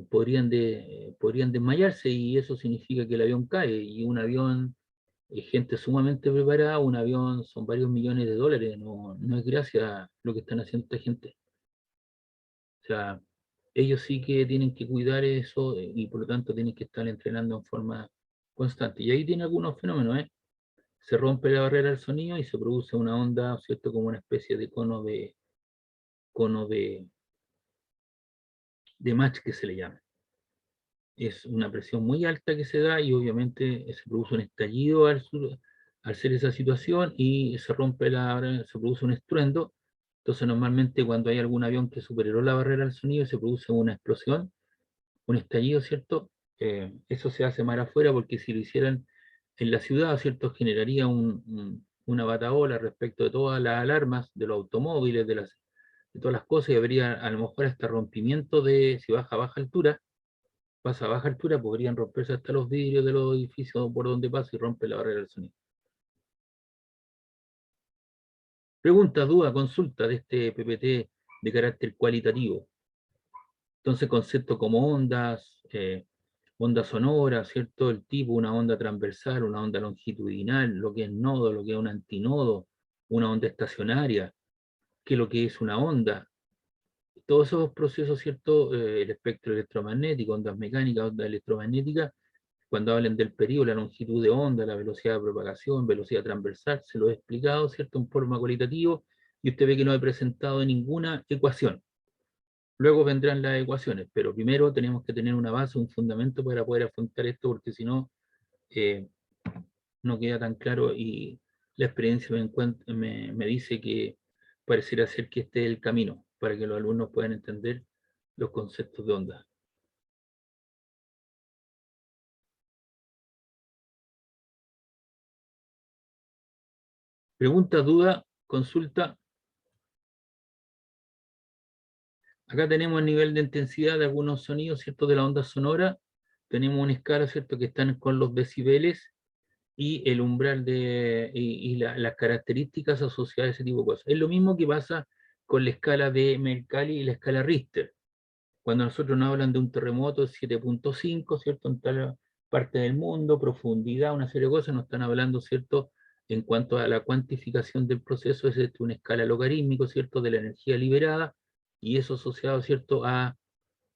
podrían desmayarse y eso significa que el avión cae, y un avión, gente sumamente preparada, un avión son varios millones de dólares, no es gracia lo que están haciendo esta gente. O sea, ellos sí que tienen que cuidar eso y por lo tanto tienen que estar entrenando en forma constante. Y ahí tiene algunos fenómenos, ¿eh? Se rompe la barrera del sonido y se produce una onda, ¿cierto?, como una especie de cono de Mach que se le llama. Es una presión muy alta que se da y obviamente se produce un estallido al ser esa situación y se rompe se produce un estruendo. Entonces normalmente cuando hay algún avión que superó la barrera del sonido se produce una explosión, un estallido, ¿cierto? Eso se hace más afuera porque si lo hicieran en la ciudad, ¿cierto?, generaría una batahola respecto de todas las alarmas de los automóviles, de todas las cosas, y habría a lo mejor hasta rompimiento si baja a baja altura, pasa a baja altura, podrían romperse hasta los vidrios de los edificios por donde pasa y rompe la barrera del sonido. Pregunta, duda, consulta de este PPT de carácter cualitativo. Entonces, conceptos como ondas, onda sonora, ¿cierto? El tipo, una onda transversal, una onda longitudinal, lo que es nodo, lo que es un antinodo, una onda estacionaria, qué es lo que es una onda. Todos esos procesos, ¿cierto? El espectro electromagnético, ondas mecánicas, ondas electromagnéticas, cuando hablen del periodo, la longitud de onda, la velocidad de propagación, velocidad transversal, se lo he explicado, ¿cierto?, en forma cualitativa, y usted ve que no he presentado ninguna ecuación. Luego vendrán las ecuaciones, pero primero tenemos que tener una base, un fundamento para poder afrontar esto, porque si no, no queda tan claro y la experiencia me dice que pareciera ser que este es el camino para que los alumnos puedan entender los conceptos de onda. Pregunta, duda, consulta. Acá tenemos el nivel de intensidad de algunos sonidos, ¿cierto?, de la onda sonora. Tenemos una escala, ¿cierto?, que están con los decibeles y el umbral y las características asociadas a ese tipo de cosas. Es lo mismo que pasa con la escala de Mercalli y la escala Richter. Cuando nosotros nos hablan de un terremoto 7.5, ¿cierto?, en tal parte del mundo, profundidad, una serie de cosas, nos están hablando, ¿cierto?, en cuanto a la cuantificación del proceso, es una escala logarítmica, ¿cierto?, de la energía liberada, y eso asociado, ¿cierto?, a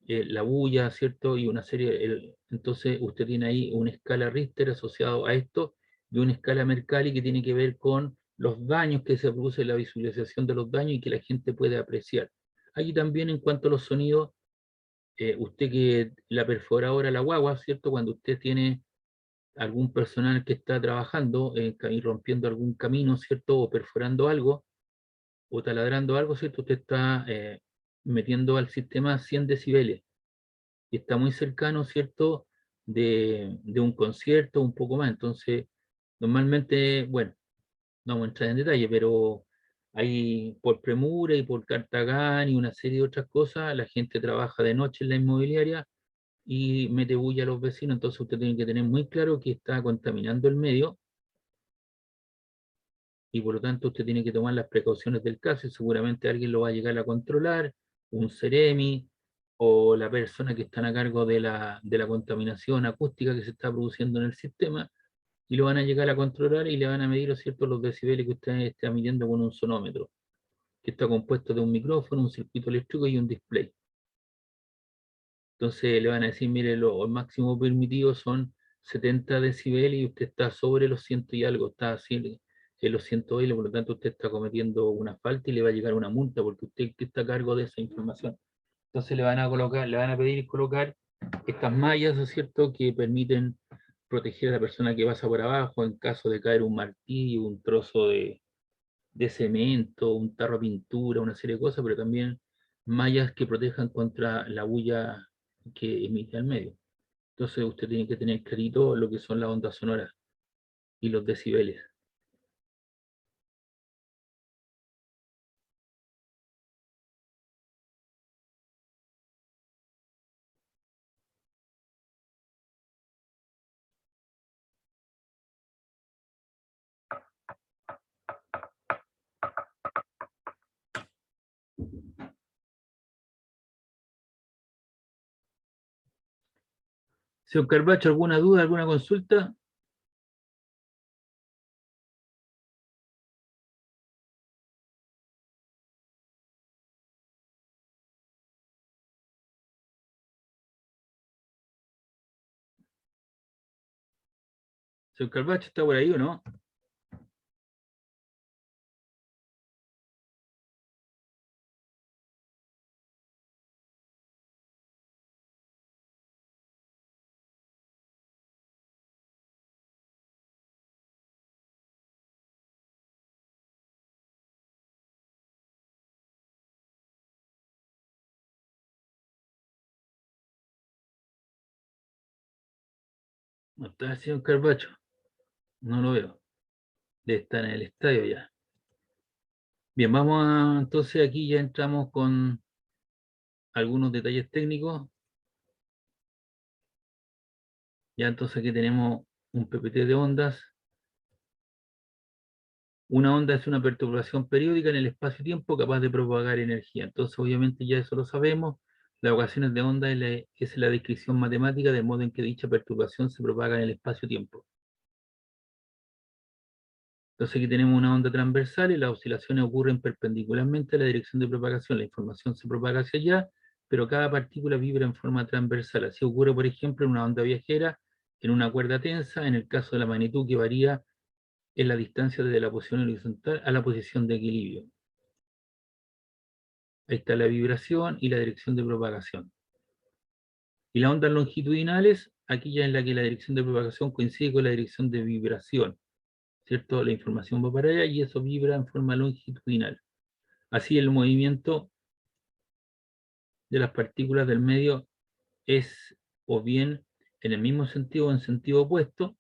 la bulla, ¿cierto? Y una serie, entonces usted tiene ahí una escala Richter asociado a esto y una escala Mercalli que tiene que ver con los daños que se produce, la visualización de los daños y que la gente puede apreciar. Aquí también en cuanto a los sonidos, usted que la perforadora, la guagua, ¿cierto? Cuando usted tiene algún personal que está trabajando y rompiendo algún camino, ¿cierto? O perforando algo, o taladrando algo, ¿cierto? Usted está metiendo al sistema 100 decibeles y está muy cercano, ¿cierto? De un concierto, un poco más. Entonces, normalmente, bueno, no vamos a entrar en detalle, pero hay por premura y por Cartagán y una serie de otras cosas, la gente trabaja de noche en la inmobiliaria y mete bulla a los vecinos, entonces usted tiene que tener muy claro que está contaminando el medio y por lo tanto usted tiene que tomar las precauciones del caso y seguramente alguien lo va a llegar a controlar, un Ceremi o la persona que está a cargo de la contaminación acústica que se está produciendo en el sistema y lo van a llegar a controlar y le van a medir, ¿cierto?, los decibeles que usted está midiendo con un sonómetro, que está compuesto de un micrófono, un circuito eléctrico y un display. Entonces le van a decir, mire, el máximo permitido son 70 decibeles y usted está sobre los 100 y algo, está así en los 120, por lo tanto usted está cometiendo una falta y le va a llegar una multa porque usted que está a cargo de esa información. Entonces le van a colocar, le van a pedir colocar estas mallas, ¿no es cierto?, que permiten proteger a la persona que pasa por abajo en caso de caer un martillo, un trozo de cemento, un tarro de pintura, una serie de cosas, pero también mallas que protejan contra la bulla que emite al medio. Entonces usted tiene que tener clarito lo que son las ondas sonoras y los decibeles. Señor Carbacho, ¿alguna duda, alguna consulta? Señor Carbacho, ¿está por ahí o no? No está el señor Carbacho. No lo veo. Debe estar en el estadio ya. Bien, vamos a, entonces aquí ya entramos con algunos detalles técnicos. Ya entonces aquí tenemos un PPT de ondas. Una onda es una perturbación periódica en el espacio-tiempo capaz de propagar energía. Entonces, obviamente, ya eso lo sabemos. Las ecuaciones de onda es la descripción matemática del modo en que dicha perturbación se propaga en el espacio-tiempo. Entonces, aquí tenemos una onda transversal y las oscilaciones ocurren perpendicularmente a la dirección de propagación. La información se propaga hacia allá, pero cada partícula vibra en forma transversal. Así ocurre, por ejemplo, en una onda viajera, en una cuerda tensa, en el caso de la magnitud que varía en la distancia desde la posición horizontal a la posición de equilibrio. Ahí está la vibración y la dirección de propagación. Y las ondas longitudinales, aquí ya en la que la dirección de propagación coincide con la dirección de vibración, ¿cierto? La información va para allá y eso vibra en forma longitudinal. Así el movimiento de las partículas del medio es o bien en el mismo sentido o en sentido opuesto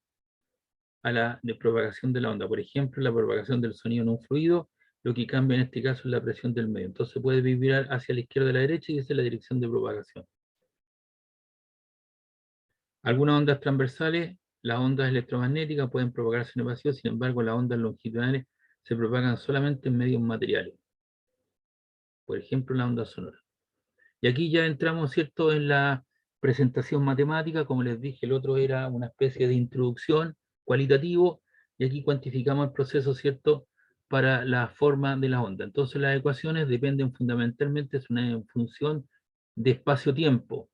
a la de propagación de la onda. Por ejemplo, la propagación del sonido en un fluido, lo que cambia en este caso es la presión del medio. Entonces puede vibrar hacia la izquierda o la derecha y esa es la dirección de propagación. Algunas ondas transversales, las ondas electromagnéticas pueden propagarse en el vacío, sin embargo las ondas longitudinales se propagan solamente en medios materiales. Por ejemplo, la onda sonora. Y aquí ya entramos, ¿cierto?, en la presentación matemática. Como les dije, el otro era una especie de introducción cualitativo, y aquí cuantificamos el proceso, ¿cierto?, para la forma de la onda. Entonces las ecuaciones dependen fundamentalmente, es una función de espacio-tiempo,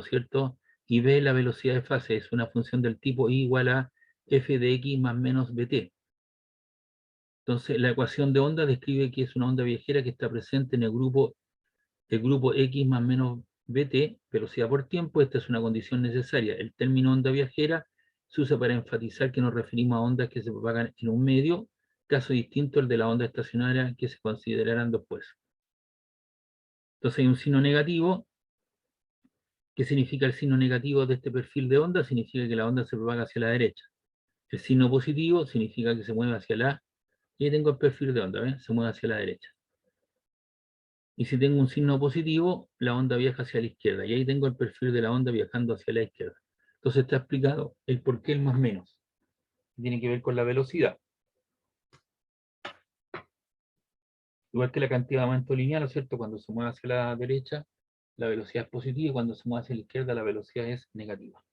¿cierto? Y B la velocidad de fase, es una función del tipo I igual a f de x más menos bt. Entonces, la ecuación de onda describe que es una onda viajera que está presente en el grupo x más menos bt, velocidad por tiempo. Esta es una condición necesaria. El término onda viajera se usa para enfatizar que nos referimos a ondas que se propagan en un medio, caso distinto al de la onda estacionaria que se considerarán después. Entonces hay un signo negativo. ¿Qué significa el signo negativo de este perfil de onda? Significa que la onda se propaga hacia la derecha. El signo positivo significa que se mueve hacia la... Y ahí tengo el perfil de onda, ¿ven? Se mueve hacia la derecha. Y si tengo un signo positivo, la onda viaja hacia la izquierda. Y ahí tengo el perfil de la onda viajando hacia la izquierda. Entonces está explicado el por qué el más menos. Tiene que ver con la velocidad. Igual que la cantidad de momento lineal, ¿no es cierto? Cuando se mueve hacia la derecha, la velocidad es positiva, y cuando se mueve hacia la izquierda, la velocidad es negativa.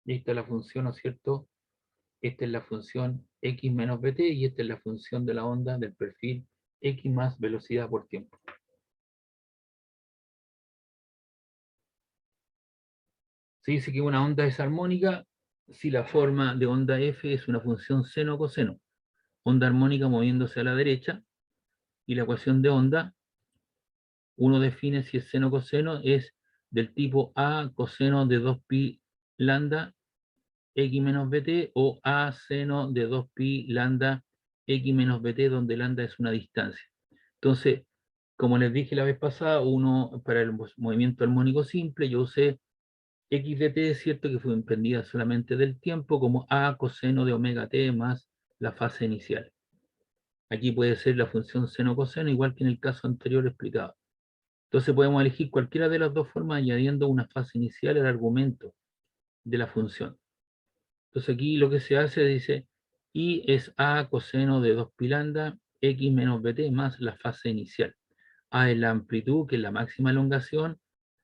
Y ahí está la función, ¿no es cierto? Esta es la función x menos bt, y esta es la función de la onda del perfil x más velocidad por tiempo. Se dice que una onda es armónica si la forma de onda f es una función seno-coseno. Onda armónica moviéndose a la derecha, y la ecuación de onda, uno define si es seno-coseno, es del tipo a coseno de 2pi lambda x menos bt, o a seno de 2pi lambda x menos bt, donde lambda es una distancia. Entonces, como les dije la vez pasada, uno para el movimiento armónico simple, yo usé x de t, es cierto que fue dependida solamente del tiempo, como a coseno de omega t más la fase inicial. Aquí puede ser la función seno-coseno, igual que en el caso anterior explicado. Entonces podemos elegir cualquiera de las dos formas añadiendo una fase inicial al argumento de la función. Entonces aquí lo que se hace dice, y es a coseno de 2 pi lambda x menos bt más la fase inicial. A es la amplitud, que es la máxima elongación.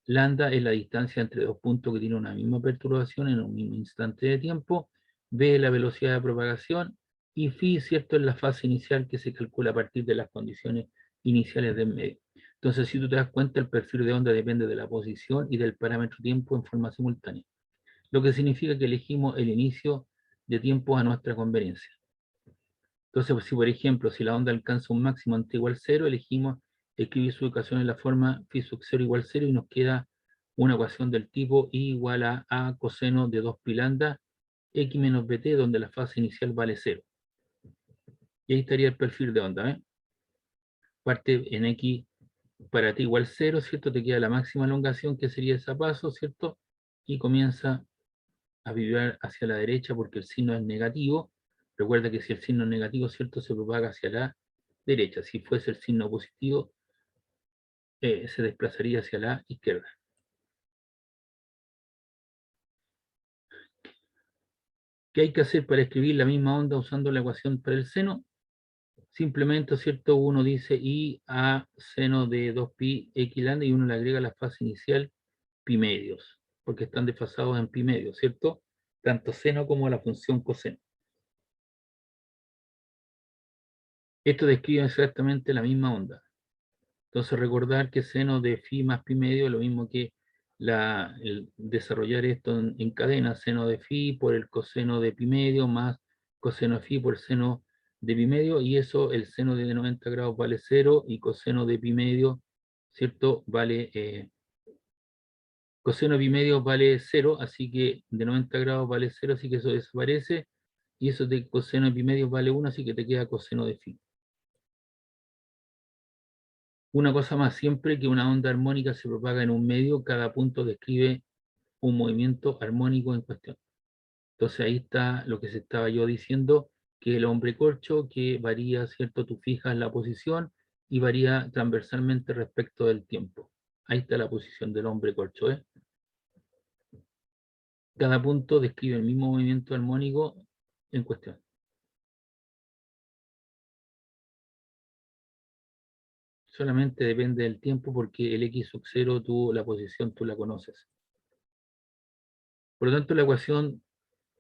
Lambda es la distancia entre dos puntos que tienen una misma perturbación en un mismo instante de tiempo. B es la velocidad de propagación. Y phi, cierto, es la fase inicial que se calcula a partir de las condiciones iniciales del medio. Entonces, si tú te das cuenta, el perfil de onda depende de la posición y del parámetro tiempo en forma simultánea, lo que significa que elegimos el inicio de tiempo a nuestra conveniencia. Entonces, si por ejemplo, si la onda alcanza un máximo ante igual 0, elegimos escribir su ecuación en la forma phi sub 0 igual 0, y nos queda una ecuación del tipo I igual a coseno de 2 pi lambda x menos bt, donde la fase inicial vale 0. Y ahí estaría el perfil de onda, ¿eh? Parte en x para t igual 0, ¿cierto? Te queda la máxima elongación, que sería ese paso, ¿cierto? Y comienza a vibrar hacia la derecha porque el signo es negativo. Recuerda que si el signo es negativo, ¿cierto?, se propaga hacia la derecha. Si fuese el signo positivo, se desplazaría hacia la izquierda. ¿Qué hay que hacer para escribir la misma onda usando la ecuación para el seno? Simplemente, ¿cierto?, uno dice I a seno de 2pi x lambda, y uno le agrega la fase inicial pi medios, porque están desfasados en pi medios, ¿cierto? Tanto seno como la función coseno. Esto describe exactamente la misma onda. Entonces recordar que seno de phi más pi medio es lo mismo que desarrollar esto en cadena, seno de phi por el coseno de pi medio más coseno de phi por seno de pi medio, y eso, el seno de 90 grados vale 0, y coseno de pi medio, ¿cierto?, vale, coseno de pi medio vale 0, así que de 90 grados vale 0, así que eso desaparece, y eso de coseno de pi medio vale 1, así que te queda coseno de phi. Una cosa más, siempre que una onda armónica se propaga en un medio, cada punto describe un movimiento armónico en cuestión. Entonces ahí está lo que se estaba yo diciendo, que el hombre corcho, que varía, ¿cierto? Tú fijas la posición y varía transversalmente respecto del tiempo. Ahí está la posición del hombre corcho, ¿eh? Cada punto describe el mismo movimiento armónico en cuestión. Solamente depende del tiempo, porque el x sub 0, la posición tú la conoces. Por lo tanto, la ecuación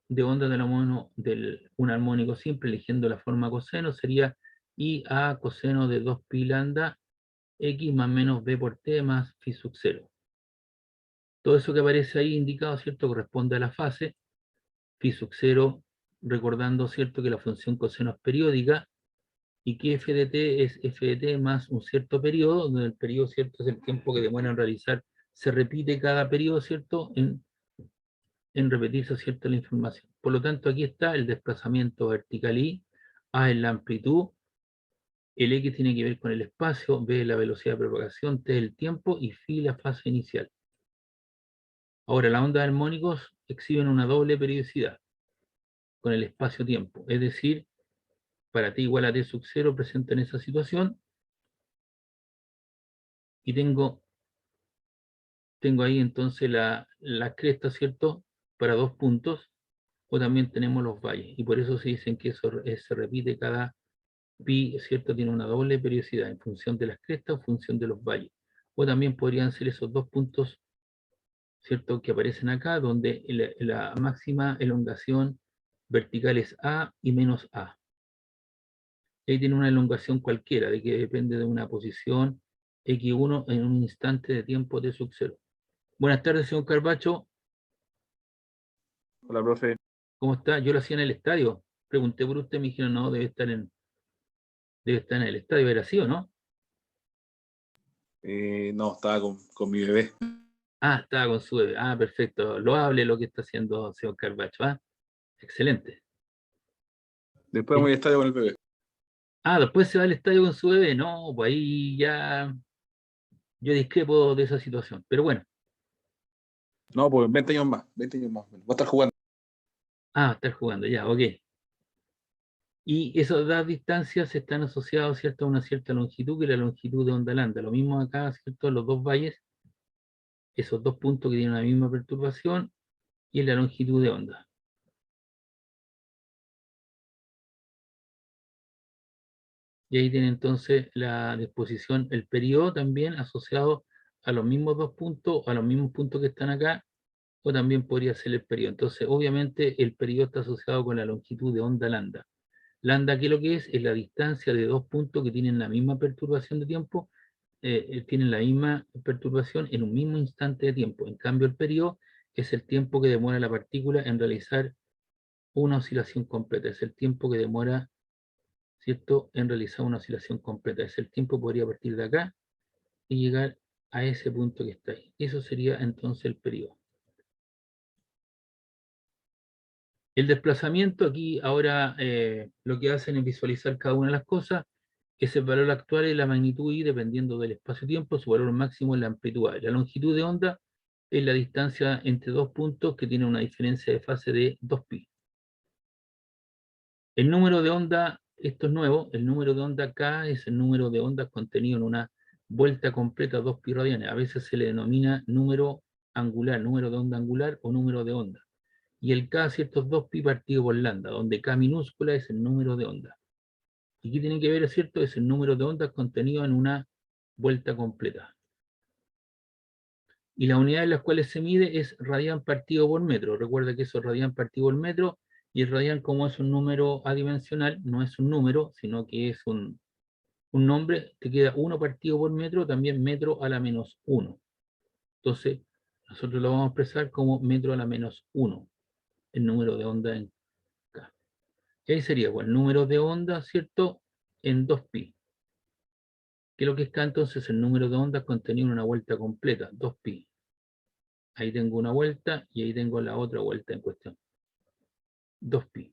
de onda de un armónico simple, eligiendo la forma coseno, sería y a coseno de 2pi lambda x más menos b por t más phi sub 0. Todo eso que aparece ahí indicado, ¿cierto?, corresponde a la fase. Phi sub 0, recordando, ¿cierto?, que la función coseno es periódica y que f de t es f de t más un cierto periodo, donde el periodo, ¿cierto?, es el tiempo que demora en realizar, se repite cada periodo, ¿cierto?, en repetirse, ¿cierto?, la información. Por lo tanto, aquí está el desplazamiento vertical y a es la amplitud, el x tiene que ver con el espacio, b la velocidad de propagación, t el tiempo y phi la fase inicial. Ahora, las ondas armónicos exhiben una doble periodicidad con el espacio-tiempo, es decir, para t igual a t sub 0 presente en esa situación, y tengo ahí entonces la cresta, ¿cierto?, para 2 puntos, o también tenemos los valles, y por eso se dicen que eso se repite cada pi, ¿cierto?, tiene una doble periodicidad en función de las crestas o en función de los valles, o también podrían ser esos 2 puntos, ¿cierto?, que aparecen acá, donde la máxima elongación vertical es A y menos A. Y ahí tiene una elongación cualquiera, de que depende de una posición x1 en un instante de tiempo t sub 0. Buenas tardes, señor Carbacho. Hola, profe. ¿Cómo está? Yo lo hacía en el estadio. Pregunté por usted, me dijeron, no, debe estar en el estadio, era así o no. No, estaba con mi bebé. Ah, estaba con su bebé. Ah, perfecto. Loable lo que está haciendo señor Carbacho. Ah, excelente. Después voy al estadio con el bebé. Ah, después se va al estadio con su bebé. No, pues ahí ya yo discrepo de esa situación. Pero bueno. No, pues 20 años más. 20 años más. Voy a estar jugando. Ah, estar jugando, ya, ok. Y esas dos distancias están asociadas, ¿cierto?, a una cierta longitud, que es la longitud de onda lambda. Lo mismo acá, ¿cierto?, los dos valles, esos 2 puntos que tienen la misma perturbación, y es la longitud de onda. Y ahí tiene entonces la disposición, el periodo también asociado a los mismos 2 puntos, a los mismos puntos que están acá, o también podría ser el periodo. Entonces, obviamente, el periodo está asociado con la longitud de onda lambda. Lambda, ¿qué es lo que es? Es la distancia de 2 puntos que tienen la misma perturbación de tiempo, tienen la misma perturbación en un mismo instante de tiempo. En cambio, el periodo es el tiempo que demora la partícula en realizar una oscilación completa. Es el tiempo que demora, ¿cierto?, en realizar una oscilación completa. Es el tiempo que podría partir de acá y llegar a ese punto que está ahí. Eso sería entonces el periodo. El desplazamiento, aquí ahora lo que hacen es visualizar cada una de las cosas, es el valor actual y la magnitud y dependiendo del espacio-tiempo, su valor máximo es la amplitud A. La longitud de onda es la distancia entre 2 puntos que tiene una diferencia de fase de 2pi. El número de onda, esto es nuevo, el número de onda acá es el número de ondas contenido en una vuelta completa 2pi radianes. A veces se le denomina número angular, número de onda angular o número de onda. Y el K, ¿cierto?, es 2pi partido por lambda, donde K minúscula es el número de onda. ¿Y qué tiene que ver, es cierto? Es el número de ondas contenido en una vuelta completa. Y la unidad en las cuales se mide es radián partido por metro. Recuerda que eso es radián partido por metro, y el radián, como es un número adimensional, no es un número, sino que es un nombre, te queda 1 partido por metro, también metro a la menos 1. Entonces, nosotros lo vamos a expresar como metro a la menos 1, el número de onda en K. Y ahí sería, pues, el número de onda, ¿cierto?, en 2pi. ¿Qué es lo que es K entonces? El número de ondas contenido en una vuelta completa, 2pi. Ahí tengo una vuelta y ahí tengo la otra vuelta en cuestión. 2pi.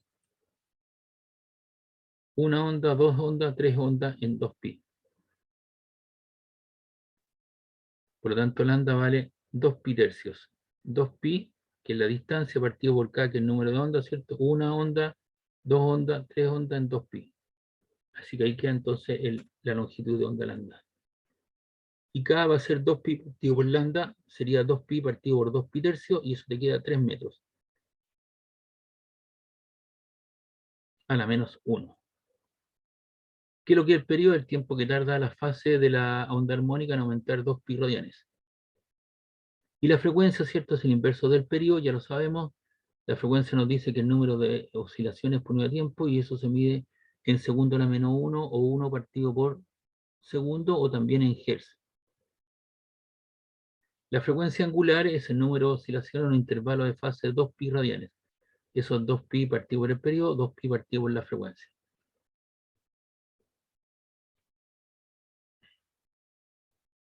Una onda, 2 ondas, 3 ondas en 2pi. Por lo tanto, lambda vale 2pi tercios. 2pi, que es la distancia partido por K, que es el número de ondas, ¿cierto? Una onda, 2 ondas, 3 ondas en 2pi. Así que ahí queda entonces la longitud de onda lambda. Y K va a ser 2pi partido por lambda, sería 2pi partido por 2pi tercios, y eso te queda 3 metros. A la menos 1. ¿Qué es lo que es el periodo? El tiempo que tarda la fase de la onda armónica en aumentar 2pi radianes. Y la frecuencia, ¿cierto?, es el inverso del periodo, ya lo sabemos. La frecuencia nos dice que el número de oscilaciones por unidad de tiempo, y eso se mide en segundo a la menos 1 o 1 partido por segundo o también en hertz. La frecuencia angular es el número de oscilación en un intervalo de fase de 2pi radianes. Eso es 2pi partido por el periodo, 2pi partido por la frecuencia.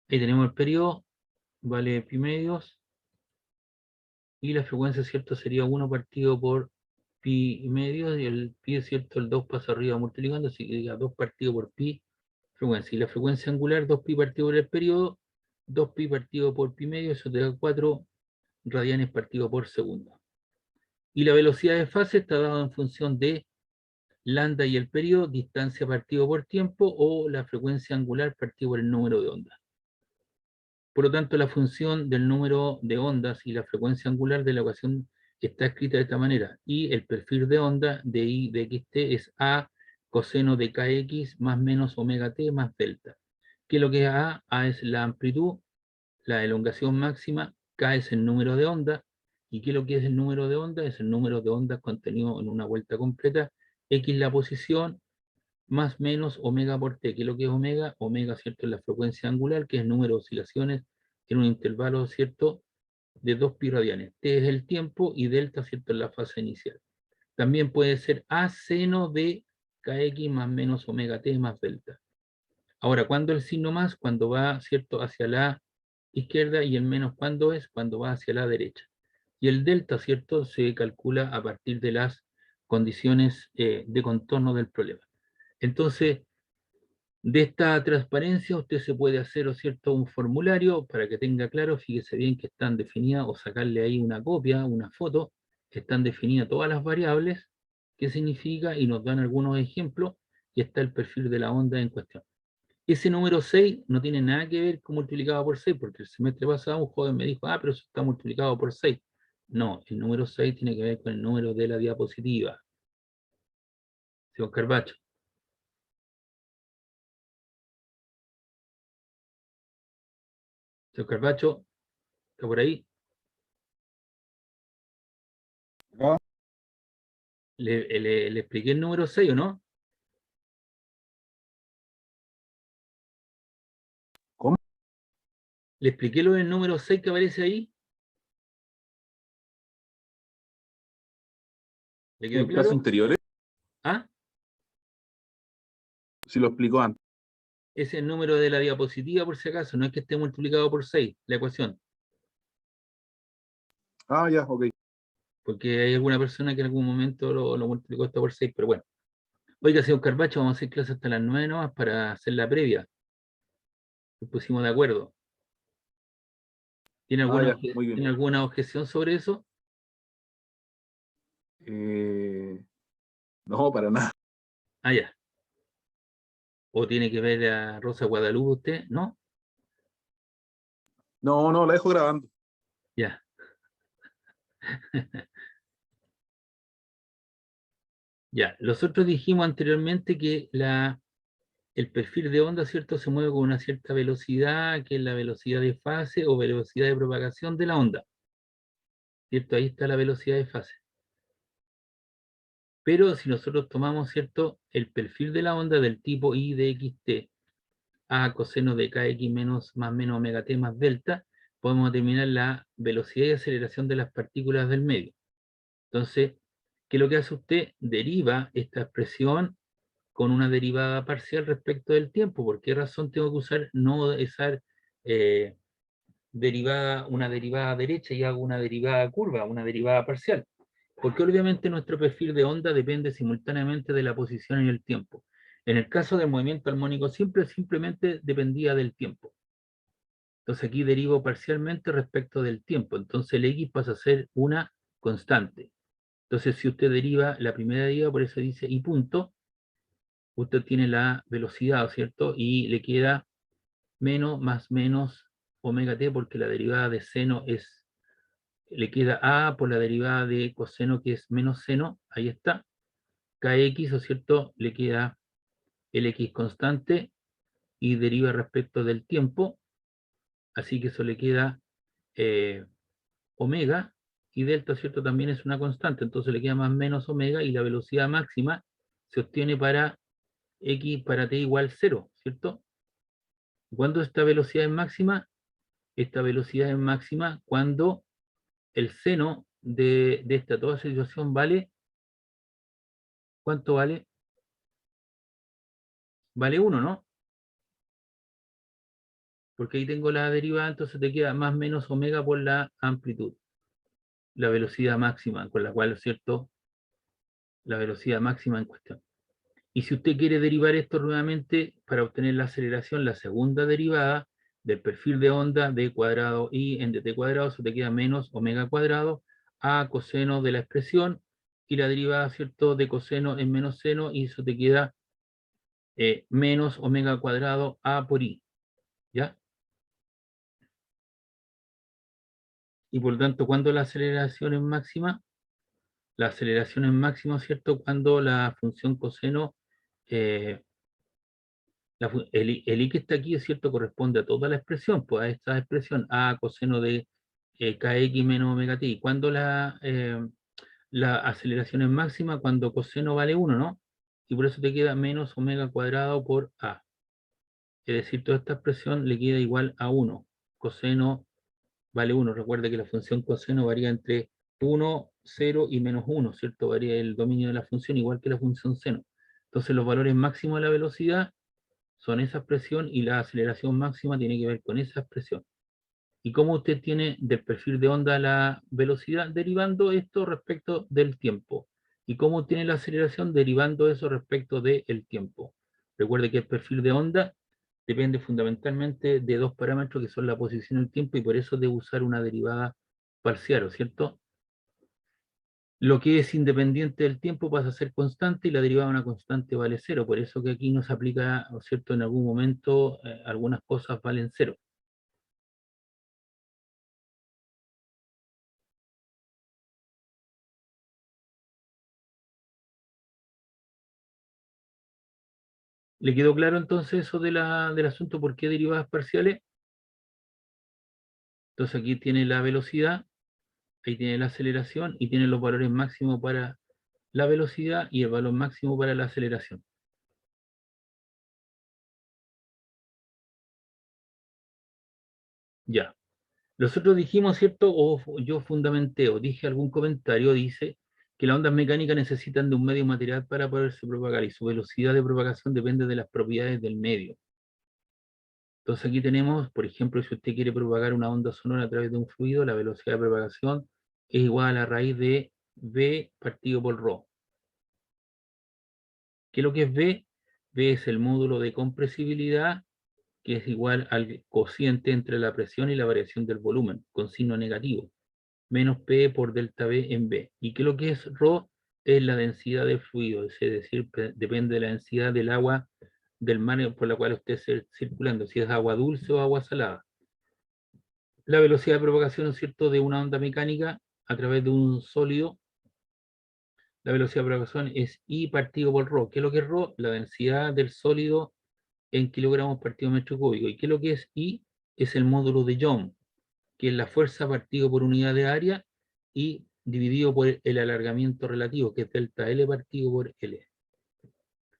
Ahí tenemos el periodo, vale pi medios, y la frecuencia, ¿cierto? Sería 1 partido por pi medios, y el pi, ¿cierto? El 2 pasa arriba multiplicando, así que diga 2 partido por pi frecuencia. Y la frecuencia angular, 2pi partido por el periodo, 2pi partido por pi medio, eso te da 4 radianes partido por segundo. Y la velocidad de fase está dada en función de lambda y el periodo, distancia partido por tiempo, o la frecuencia angular partido por el número de ondas. Por lo tanto, la función del número de ondas y la frecuencia angular de la ecuación está escrita de esta manera. Y el perfil de onda de I de xt es A coseno de kx más menos omega t más delta. ¿Qué es lo que es A? A es la amplitud, la elongación máxima, K es el número de ondas. ¿Y qué es lo que es el número de ondas? Es el número de ondas contenido en una vuelta completa. X la posición, más menos omega por t. ¿Qué es lo que es omega? Omega, ¿cierto? Es la frecuencia angular, que es el número de oscilaciones en un intervalo, ¿cierto? De 2pi radianes. T es el tiempo y delta, ¿cierto? Es la fase inicial. También puede ser A seno de kx más menos omega t más delta. Ahora, ¿cuándo el signo más? Cuando va, ¿cierto? Hacia la izquierda, y el menos, ¿cuándo es? Cuando va hacia la derecha. Y el delta, ¿cierto? Se calcula a partir de las condiciones de contorno del problema. Entonces, de esta transparencia usted se puede hacer, ¿cierto?, un formulario para que tenga claro, fíjese bien que están definidas, o sacarle ahí una copia, una foto, están definidas todas las variables, qué significa, y nos dan algunos ejemplos, y está el perfil de la onda en cuestión. Ese número 6 no tiene nada que ver con multiplicado por 6, porque el semestre pasado un joven me dijo, pero eso está multiplicado por 6. No, el número 6 tiene que ver con el número de la diapositiva. Señor Carbacho. Señor Carbacho, ¿está por ahí? Acá. ¿Le expliqué el número 6 o no? ¿Cómo? ¿Le expliqué lo del número 6 que aparece ahí? ¿Le quedó En clases claro? anteriores, ¿Ah? sí lo explicó antes. Ese es el número de la diapositiva, por si acaso, no es que esté multiplicado por 6, la ecuación. Ah, ya, ok. Porque hay alguna persona que en algún momento lo multiplicó esto por 6, pero bueno. Oiga, señor Carbacho, vamos a hacer clase hasta las 9 nomás para hacer la previa. Nos pusimos de acuerdo. ¿Tiene Ah, alguna, ya, muy bien. ¿tiene alguna objeción sobre eso? No, para nada. Ah, ya. ¿O tiene que ver a Rosa Guadalupe usted? ¿No? No, no, la dejo grabando. Ya. Ya. Nosotros dijimos anteriormente que el perfil de onda, ¿cierto?, se mueve con una cierta velocidad, que es la velocidad de fase o velocidad de propagación de la onda. ¿Cierto? Ahí está la velocidad de fase. Pero si nosotros tomamos, ¿cierto?, el perfil de la onda del tipo I de xt, a coseno de kx menos más menos omega t más delta, podemos determinar la velocidad y aceleración de las partículas del medio. Entonces, ¿qué es lo que hace usted? Deriva esta expresión con una derivada parcial respecto del tiempo. ¿Por qué razón tengo que usar no esa una derivada derecha y hago una derivada curva, una derivada parcial? Porque obviamente nuestro perfil de onda depende simultáneamente de la posición y el tiempo. En el caso del movimiento armónico simple, simplemente dependía del tiempo. Entonces aquí derivo parcialmente respecto del tiempo. Entonces el X pasa a ser una constante. Entonces si usted deriva la primera deriva, por eso dice y punto, usted tiene la velocidad, ¿cierto? Y le queda menos más menos omega t, porque la derivada de seno le queda a por la derivada de coseno, que es menos seno, ahí está, kx, ¿o cierto? Le queda el x constante y deriva respecto del tiempo, así que eso le queda omega, y delta, ¿cierto?, también es una constante, entonces le queda más menos omega, y la velocidad máxima se obtiene para x para t igual 0, ¿cierto? ¿Cuándo esta velocidad es máxima? Esta velocidad es máxima cuando el seno de esta toda situación vale, ¿cuánto vale? Vale 1, ¿no? Porque ahí tengo la derivada, entonces te queda más menos omega por la amplitud, la velocidad máxima, con la cual, ¿cierto? La velocidad máxima en cuestión. Y si usted quiere derivar esto nuevamente para obtener la aceleración, la segunda derivada del perfil de onda d cuadrado i en dt cuadrado, se te queda menos omega cuadrado a coseno de la expresión, y la derivada, ¿cierto?, de coseno en menos seno, y eso te queda menos omega cuadrado a por i, ¿ya? Y por lo tanto, cuando la aceleración es máxima, la aceleración es máxima, ¿cierto?, cuando la función coseno, el i que está aquí, es cierto, corresponde a toda la expresión, pues a esta expresión, a coseno de kx menos omega t. Cuando la aceleración es máxima, cuando coseno vale 1, ¿no? Y por eso te queda menos omega cuadrado por a. Es decir, toda esta expresión le queda igual a 1. Coseno vale 1. Recuerda que la función coseno varía entre 1, 0 y menos 1, ¿cierto? Varía el dominio de la función igual que la función seno. Entonces los valores máximos de la velocidad son esa expresión, y la aceleración máxima tiene que ver con esa expresión. ¿Y cómo usted tiene del perfil de onda la velocidad? Derivando esto respecto del tiempo. ¿Y cómo tiene la aceleración? Derivando eso respecto del tiempo. Recuerde que el perfil de onda depende fundamentalmente de dos parámetros que son la posición y el tiempo, y por eso debe usar una derivada parcial, ¿cierto? Lo que es independiente del tiempo pasa a ser constante, y la derivada de una constante vale 0. Por eso que aquí nos aplica, ¿cierto? En algún momento algunas cosas valen 0. ¿Le quedó claro entonces eso del asunto? ¿Por qué derivadas parciales? Entonces aquí tiene la velocidad, ahí tiene la aceleración, y tiene los valores máximos para la velocidad y el valor máximo para la aceleración. Ya. Nosotros dijimos, ¿cierto? O yo fundamenté, o dije algún comentario, dice que las ondas mecánicas necesitan de un medio material para poderse propagar, y su velocidad de propagación depende de las propiedades del medio. Entonces aquí tenemos, por ejemplo, si usted quiere propagar una onda sonora a través de un fluido, la velocidad de propagación es igual a la raíz de V partido por ρ. ¿Qué es lo que es V? V es el módulo de compresibilidad, que es igual al cociente entre la presión y la variación del volumen, con signo negativo, menos P por delta V en V. ¿Y qué es lo que es ρ? Es la densidad del fluido, es decir, depende de la densidad del agua del mar por la cual usted esté circulando, si es agua dulce o agua salada. La velocidad de propagación, ¿cierto?, de una onda mecánica a través de un sólido, la velocidad de propagación es I partido por ρ. ¿Qué es lo que es ρ? La densidad del sólido en kilogramos partido metro cúbico. ¿Y qué es lo que es I? Es el módulo de Young, que es la fuerza partido por unidad de área y dividido por el alargamiento relativo, que es delta L partido por L.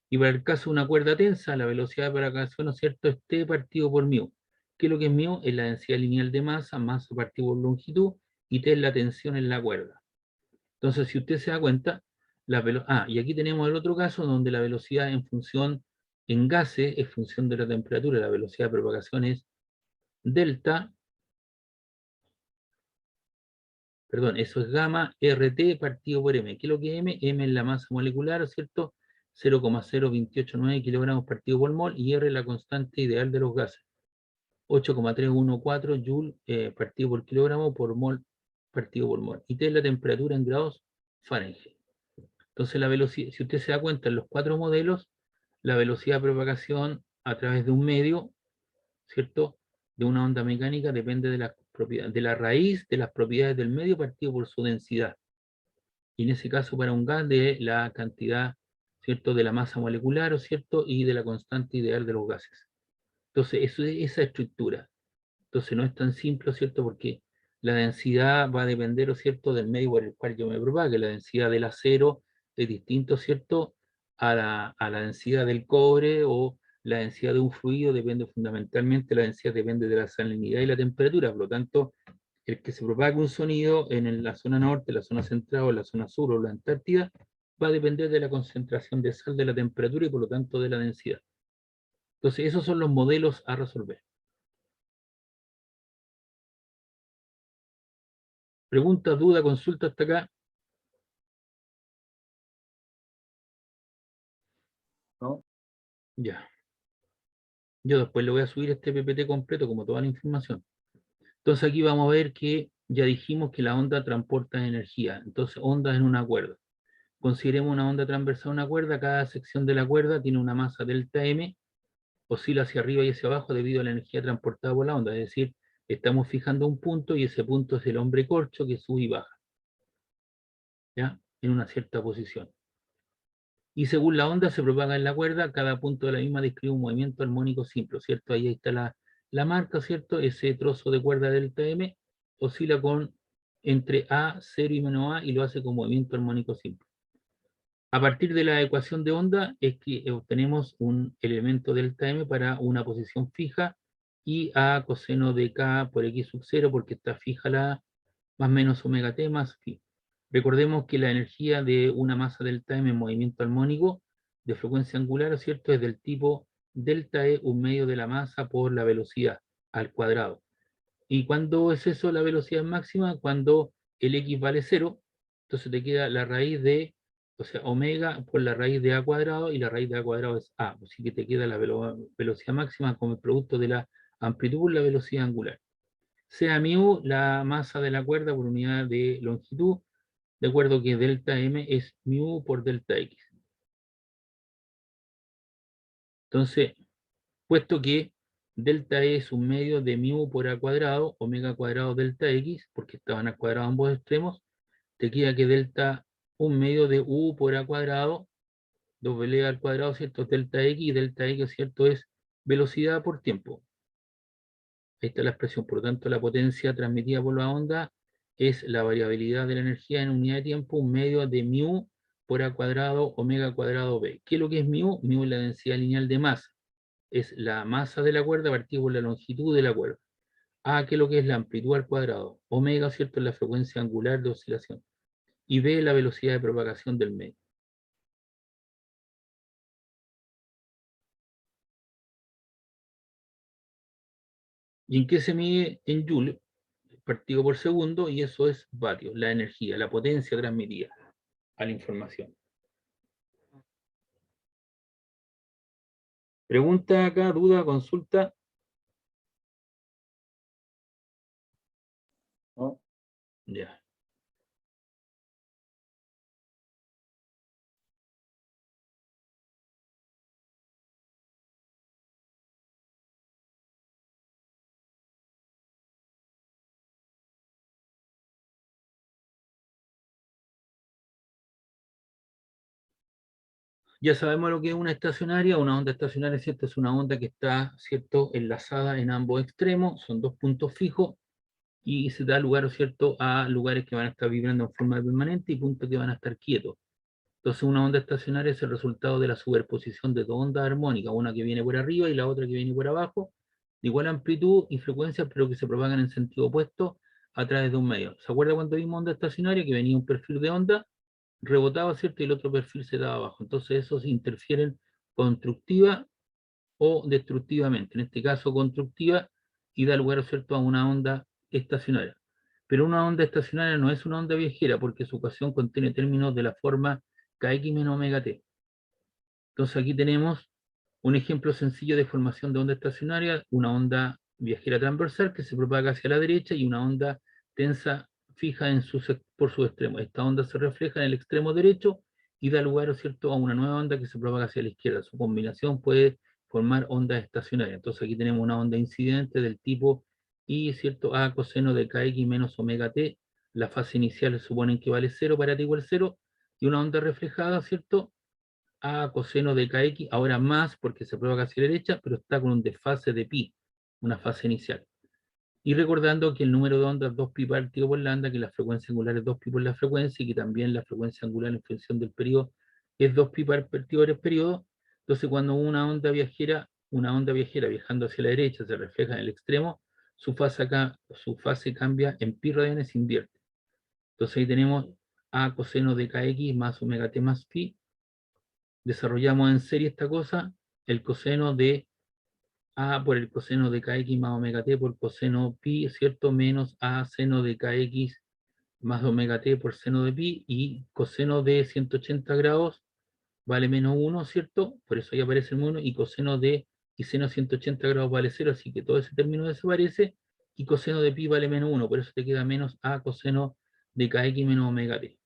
Y para el caso de una cuerda tensa, la velocidad de propagación, ¿no es cierto?, es T partido por μ. ¿Qué es lo que es μ? Es la densidad lineal de masa, masa partido por longitud, y T es la tensión en la cuerda. Entonces, si usted se da cuenta, y aquí tenemos el otro caso donde la velocidad en gases es función de la temperatura. La velocidad de propagación es delta, perdón, eso es gamma RT partido por M. ¿Qué es lo que es M? M es la masa molecular, ¿cierto? 0,0289 kilogramos partido por mol, y R la constante ideal de los gases. 8,314 joule partido por kilogramo por mol partido por mol. Y T es la temperatura en grados Fahrenheit. Entonces la velocidad, si usted se da cuenta en los cuatro modelos, la velocidad de propagación a través de un medio, ¿cierto?, de una onda mecánica depende de la raíz de las propiedades del medio partido por su densidad. Y en ese caso, para un gas, de la cantidad, ¿cierto?, de la masa molecular, ¿cierto?, y de la constante ideal de los gases. Entonces, eso es esa estructura. Entonces no es tan simple, ¿cierto?, porque la densidad va a depender, ¿cierto?, del medio por el cual yo me propague. La densidad del acero es distinto, ¿cierto?, a la densidad del cobre o la densidad de un fluido depende fundamentalmente, la densidad depende de la salinidad y la temperatura, por lo tanto, el que se propague un sonido en la zona norte, la zona central, o la zona sur o la Antártida, va a depender de la concentración de sal, de la temperatura y por lo tanto de la densidad. Entonces, esos son los modelos a resolver. Preguntas, duda, consulta hasta acá. ¿No? Ya. Yo después le voy a subir este PPT completo como toda la información. Entonces aquí vamos a ver que ya dijimos que la onda transporta energía. Entonces, ondas en una cuerda. Consideremos una onda transversal a una cuerda. Cada sección de la cuerda tiene una masa delta M, oscila hacia arriba y hacia abajo debido a la energía transportada por la onda. Es decir, estamos fijando un punto y ese punto es el hombre corcho que sube y baja, ¿ya? En una cierta posición. Y según la onda se propaga en la cuerda, cada punto de la misma describe un movimiento armónico simple, ¿cierto? Ahí está la marca, ¿cierto? Ese trozo de cuerda delta M oscila entre A, 0 y menos A y lo hace con movimiento armónico simple. A partir de la ecuación de onda es que obtenemos un elemento delta M para una posición fija y A coseno de K por X sub 0 porque está fija la A, más menos omega T más phi. Recordemos que la energía de una masa delta M en movimiento armónico de frecuencia angular, ¿cierto? Es del tipo delta E, un medio de la masa por la velocidad al cuadrado. ¿Y cuándo es eso la velocidad máxima? Cuando el X vale 0, entonces te queda la raíz de, o sea, omega por la raíz de A cuadrado, y la raíz de A cuadrado es A. Así que te queda la velocidad máxima como el producto de la amplitud por la velocidad angular. Sea mu la masa de la cuerda por unidad de longitud, de acuerdo que delta M es mu por delta X. Entonces, puesto que delta E es un medio de mu por A cuadrado, omega cuadrado delta X, porque estaban al cuadrado ambos extremos, te queda que delta un medio de U por A cuadrado, doble al cuadrado, ¿cierto? Delta X, y delta X, ¿cierto? Es velocidad por tiempo. Ahí está la expresión. Por lo tanto, la potencia transmitida por la onda es la variabilidad de la energía en unidad de tiempo, un medio de mu por A cuadrado, omega cuadrado B. ¿Qué es lo que es mu? Mu es la densidad lineal de masa. Es la masa de la cuerda partido por la longitud de la cuerda. A, que es lo que es la amplitud al cuadrado. Omega, ¿cierto?, es la frecuencia angular de oscilación. Y B, la velocidad de propagación del medio. ¿Y en qué se mide? En Joule, partido por segundo, y eso es vatios, la energía, la potencia transmitida a la información. Pregunta acá, duda, consulta. ¿No? Ya. Ya sabemos lo que es una estacionaria. Una onda estacionaria, ¿cierto? Es una onda que está, ¿cierto?, enlazada en ambos extremos. Son dos puntos fijos y se da lugar, ¿cierto?, a lugares que van a estar vibrando en forma permanente y puntos que van a estar quietos. Entonces, una onda estacionaria es el resultado de la superposición de dos ondas armónicas, una que viene por arriba y la otra que viene por abajo, de igual amplitud y frecuencia, pero que se propagan en sentido opuesto a través de un medio. ¿Se acuerda cuando vimos onda estacionaria? Que venía un perfil de onda, rebotaba, ¿cierto? Y el otro perfil se daba abajo. Entonces, esos interfieren constructiva o destructivamente. En este caso, constructiva, y da lugar, ¿cierto?, a una onda estacionaria. Pero una onda estacionaria no es una onda viajera, porque su ecuación contiene términos de la forma kx menos omega t. Entonces aquí tenemos un ejemplo sencillo de formación de onda estacionaria, una onda viajera transversal que se propaga hacia la derecha y una onda tensa fija por su extremo. Esta onda se refleja en el extremo derecho y da lugar, ¿cierto?, a una nueva onda que se propaga hacia la izquierda. Su combinación puede formar ondas estacionarias. Entonces aquí tenemos una onda incidente del tipo I, ¿cierto?, A coseno de kx menos omega t. La fase inicial suponen que vale 0 para t igual 0, y una onda reflejada, ¿cierto?, A coseno de kx, ahora más porque se propaga hacia la derecha, pero está con un desfase de pi, una fase inicial. Y recordando que el número de ondas 2pi partido por lambda, que la frecuencia angular es 2pi por la frecuencia, y que también la frecuencia angular en función del periodo es 2π por el periodo. Entonces, cuando una onda viajera viajando hacia la derecha se refleja en el extremo, su fase cambia en pi radianes, se invierte. Entonces ahí tenemos a coseno de kx más omega t más pi. Desarrollamos en serie esta cosa, el coseno de a por el coseno de kx más omega t por coseno pi, ¿cierto? Menos a seno de kx más omega t por seno de pi, y coseno de 180 grados vale menos 1, ¿cierto? Por eso ahí aparece el 1, y coseno de y seno 180 grados vale 0, así que todo ese término desaparece, y coseno de pi vale menos 1, por eso te queda menos a coseno de kx menos omega t.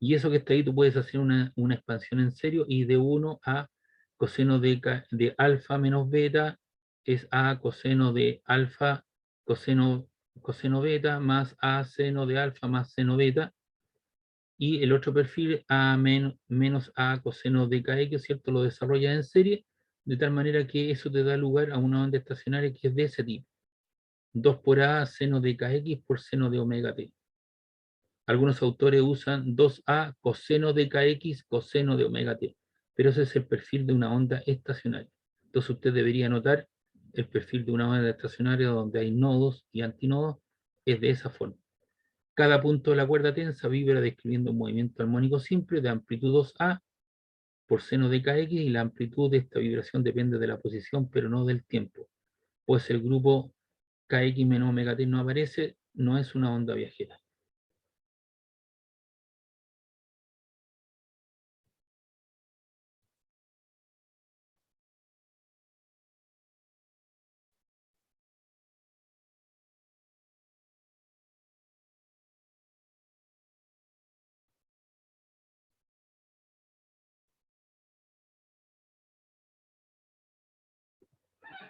Y eso que está ahí, tú puedes hacer una expansión en serio, y de 1 a coseno de alfa menos beta es a coseno de alfa, coseno beta, más a seno de alfa más seno beta, y el otro perfil a menos a coseno de kx, ¿cierto? Lo desarrolla en serie, de tal manera que eso te da lugar a una onda estacionaria que es de ese tipo. 2 por a seno de kx por seno de omega t. Algunos autores usan 2a coseno de kx coseno de omega t, pero ese es el perfil de una onda estacionaria. Entonces usted debería notar el perfil de una onda estacionaria donde hay nodos y antinodos, es de esa forma. Cada punto de la cuerda tensa vibra describiendo un movimiento armónico simple de amplitud 2a por seno de kx, y la amplitud de esta vibración depende de la posición, pero no del tiempo. Pues el grupo kx menos omega t no aparece, no es una onda viajera.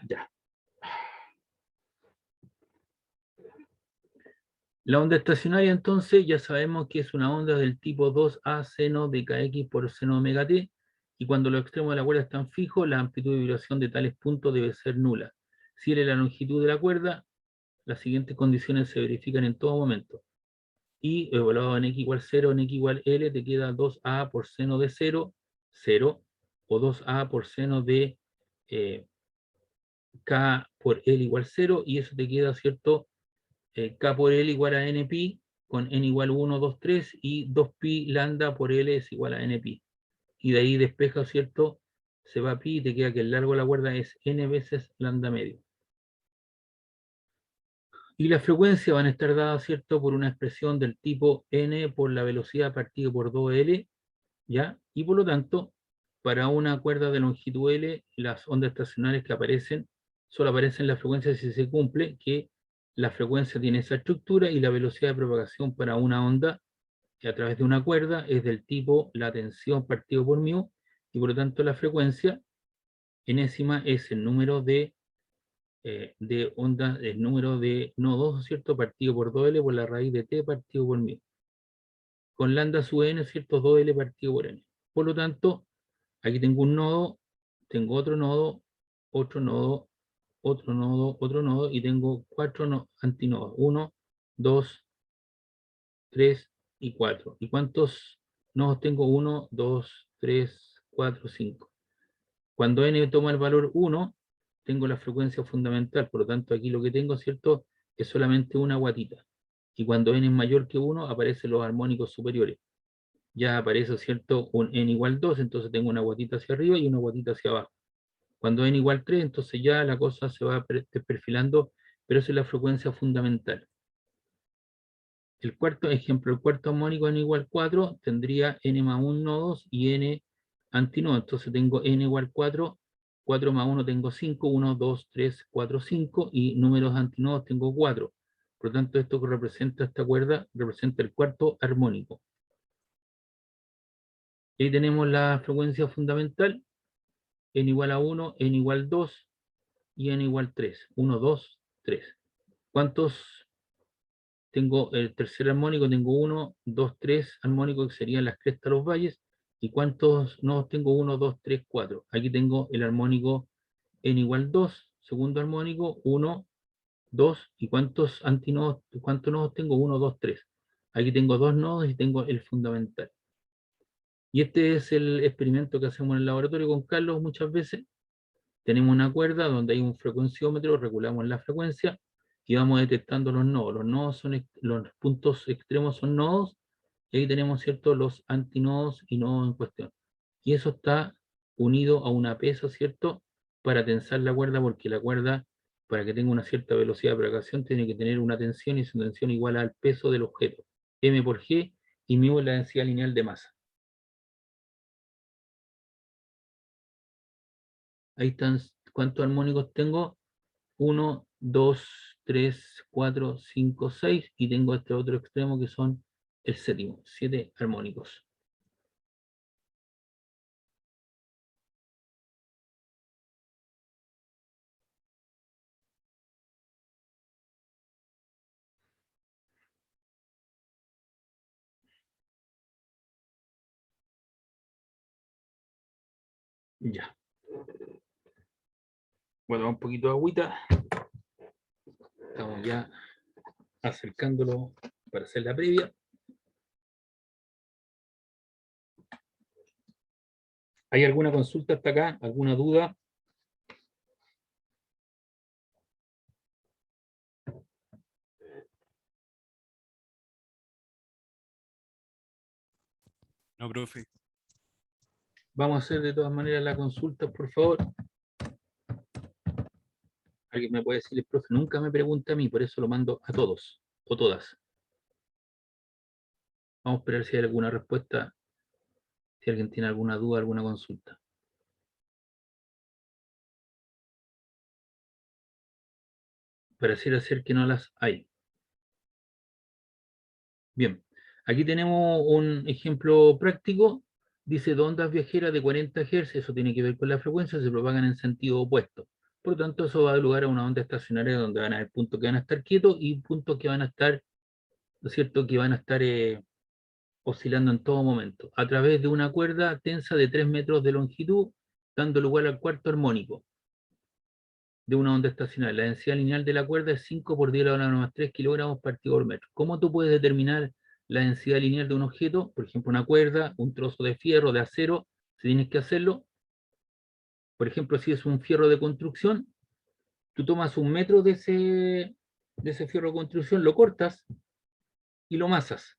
Ya. La onda estacionaria, entonces, ya sabemos que es una onda del tipo 2a seno de kx por seno omega t, y cuando los extremos de la cuerda están fijos, la amplitud de vibración de tales puntos debe ser nula. Si L es la longitud de la cuerda, las siguientes condiciones se verifican en todo momento. Y evaluado en x igual 0, en x igual L, te queda 2a por seno de 0, 0, o 2a por seno de k por L igual 0, y eso te queda, ¿cierto? K por L igual a NPi, con N igual 1, 2, 3, y 2pi lambda por L es igual a NPi. Y de ahí despeja, ¿cierto? Se va pi y te queda que el largo de la cuerda es N veces lambda medio. Y las frecuencias van a estar dadas, ¿cierto? Por una expresión del tipo N por la velocidad partido por 2L, ¿ya? Y por lo tanto, para una cuerda de longitud L, las ondas estacionarias que aparecen, solo aparecen las frecuencias si se cumple, que la frecuencia tiene esa estructura, y la velocidad de propagación para una onda que a través de una cuerda es del tipo la tensión partido por mu, y por lo tanto la frecuencia enésima es el número de ondas, el número de nodos, ¿cierto? Partido por 2L por la raíz de t partido por mu. Con lambda sub n, ¿cierto? 2L partido por n. Por lo tanto, aquí tengo un nodo, tengo otro nodo, otro nodo, otro nodo, otro nodo, y tengo 4 antinodos. 1, 2, 3 y 4. ¿Y cuántos nodos tengo? 1, 2, 3, 4, 5. Cuando n toma el valor 1, tengo la frecuencia fundamental. Por lo tanto, aquí lo que tengo, ¿cierto?, es solamente una guatita. Y cuando n es mayor que 1, aparecen los armónicos superiores. Ya aparece, ¿cierto?, un n igual 2, entonces tengo una guatita hacia arriba y una guatita hacia abajo. Cuando n igual 3, entonces ya la cosa se va perfilando, pero esa es la frecuencia fundamental. El cuarto ejemplo, el cuarto armónico n igual 4, tendría n más 1 nodos y n antinodos. Entonces tengo n igual 4, 4 más 1 tengo 5, 1, 2, 3, 4, 5, y números antinodos tengo 4. Por lo tanto, esto que representa esta cuerda, representa el cuarto armónico. Ahí tenemos la frecuencia fundamental, n igual a 1, n igual 2 y n igual 3. 1, 2, 3. ¿Cuántos tengo? El tercer armónico tengo 1, 2, 3 armónicos, que serían las crestas de los valles. ¿Y cuántos nodos tengo? 1, 2, 3, 4. Aquí tengo el armónico n igual 2, segundo armónico, 1, 2, ¿y cuántos antinodos, cuántos nodos tengo? 1, 2, 3. Aquí tengo 2 nodos y tengo el fundamental. Y este es el experimento que hacemos en el laboratorio con Carlos muchas veces. Tenemos una cuerda donde hay un frecuenciómetro, regulamos la frecuencia y vamos detectando los nodos. Los nodos son, los puntos extremos son nodos, y ahí tenemos, ¿cierto?, los antinodos y nodos en cuestión. Y eso está unido a una pesa, ¿cierto?, para tensar la cuerda, porque la cuerda, para que tenga una cierta velocidad de propagación, tiene que tener una tensión, y su tensión igual al peso del objeto. M por G, y mu es la densidad lineal de masa. Ahí están, ¿cuántos armónicos tengo? 1, 2, 3, 4, 5, 6, y tengo este otro extremo que son el séptimo, 7 armónicos. Ya. Bueno, un poquito de agüita. Estamos ya acercándolo para hacer la previa. ¿Hay alguna consulta hasta acá? ¿Alguna duda? No, profe. Vamos a hacer de todas maneras la consulta, por favor. Alguien me puede decir, el profe nunca me pregunta a mí, por eso lo mando a todos o todas. Vamos a esperar si hay alguna respuesta, si alguien tiene alguna duda, alguna consulta. Pareciera ser que no las hay. Bien, aquí tenemos un ejemplo práctico. Dice, dos ondas viajeras de 40 Hz, eso tiene que ver con la frecuencia, se propagan en sentido opuesto. Por lo tanto, eso va a dar lugar a una onda estacionaria donde van a haber puntos que van a estar quietos y puntos que van a estar, ¿no es cierto?, que van a estar oscilando en todo momento, a través de una cuerda tensa de 3 metros de longitud, dando lugar al cuarto armónico de una onda estacionaria. La densidad lineal de la cuerda es 5 por 10 a la más 3 kilogramos partido por metro. ¿Cómo tú puedes determinar la densidad lineal de un objeto? Por ejemplo, una cuerda, un trozo de fierro, de acero, si tienes que hacerlo. Por ejemplo, si es un fierro de construcción, tú tomas 1 metro de ese fierro de construcción, lo cortas y lo masas.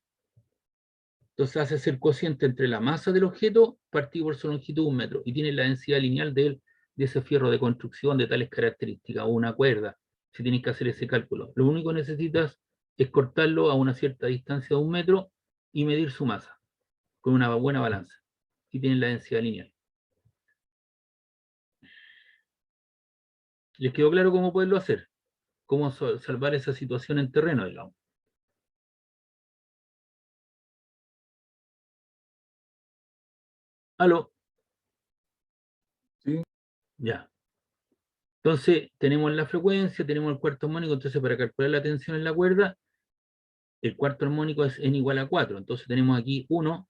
Entonces haces el cociente entre la masa del objeto partido por su longitud 1 metro, y tienes la densidad lineal de ese fierro de construcción de tales características, o una cuerda, si tienes que hacer ese cálculo. Lo único que necesitas es cortarlo a una cierta distancia de 1 metro y medir su masa con una buena balanza, y tienes la densidad lineal. ¿Les quedó claro cómo poderlo hacer? ¿Cómo salvar esa situación en terreno, digamos? ¿Aló? Sí. Ya. Entonces, tenemos la frecuencia, tenemos el cuarto armónico. Entonces, para calcular la tensión en la cuerda, el cuarto armónico es n igual a 4. Entonces, tenemos aquí 1,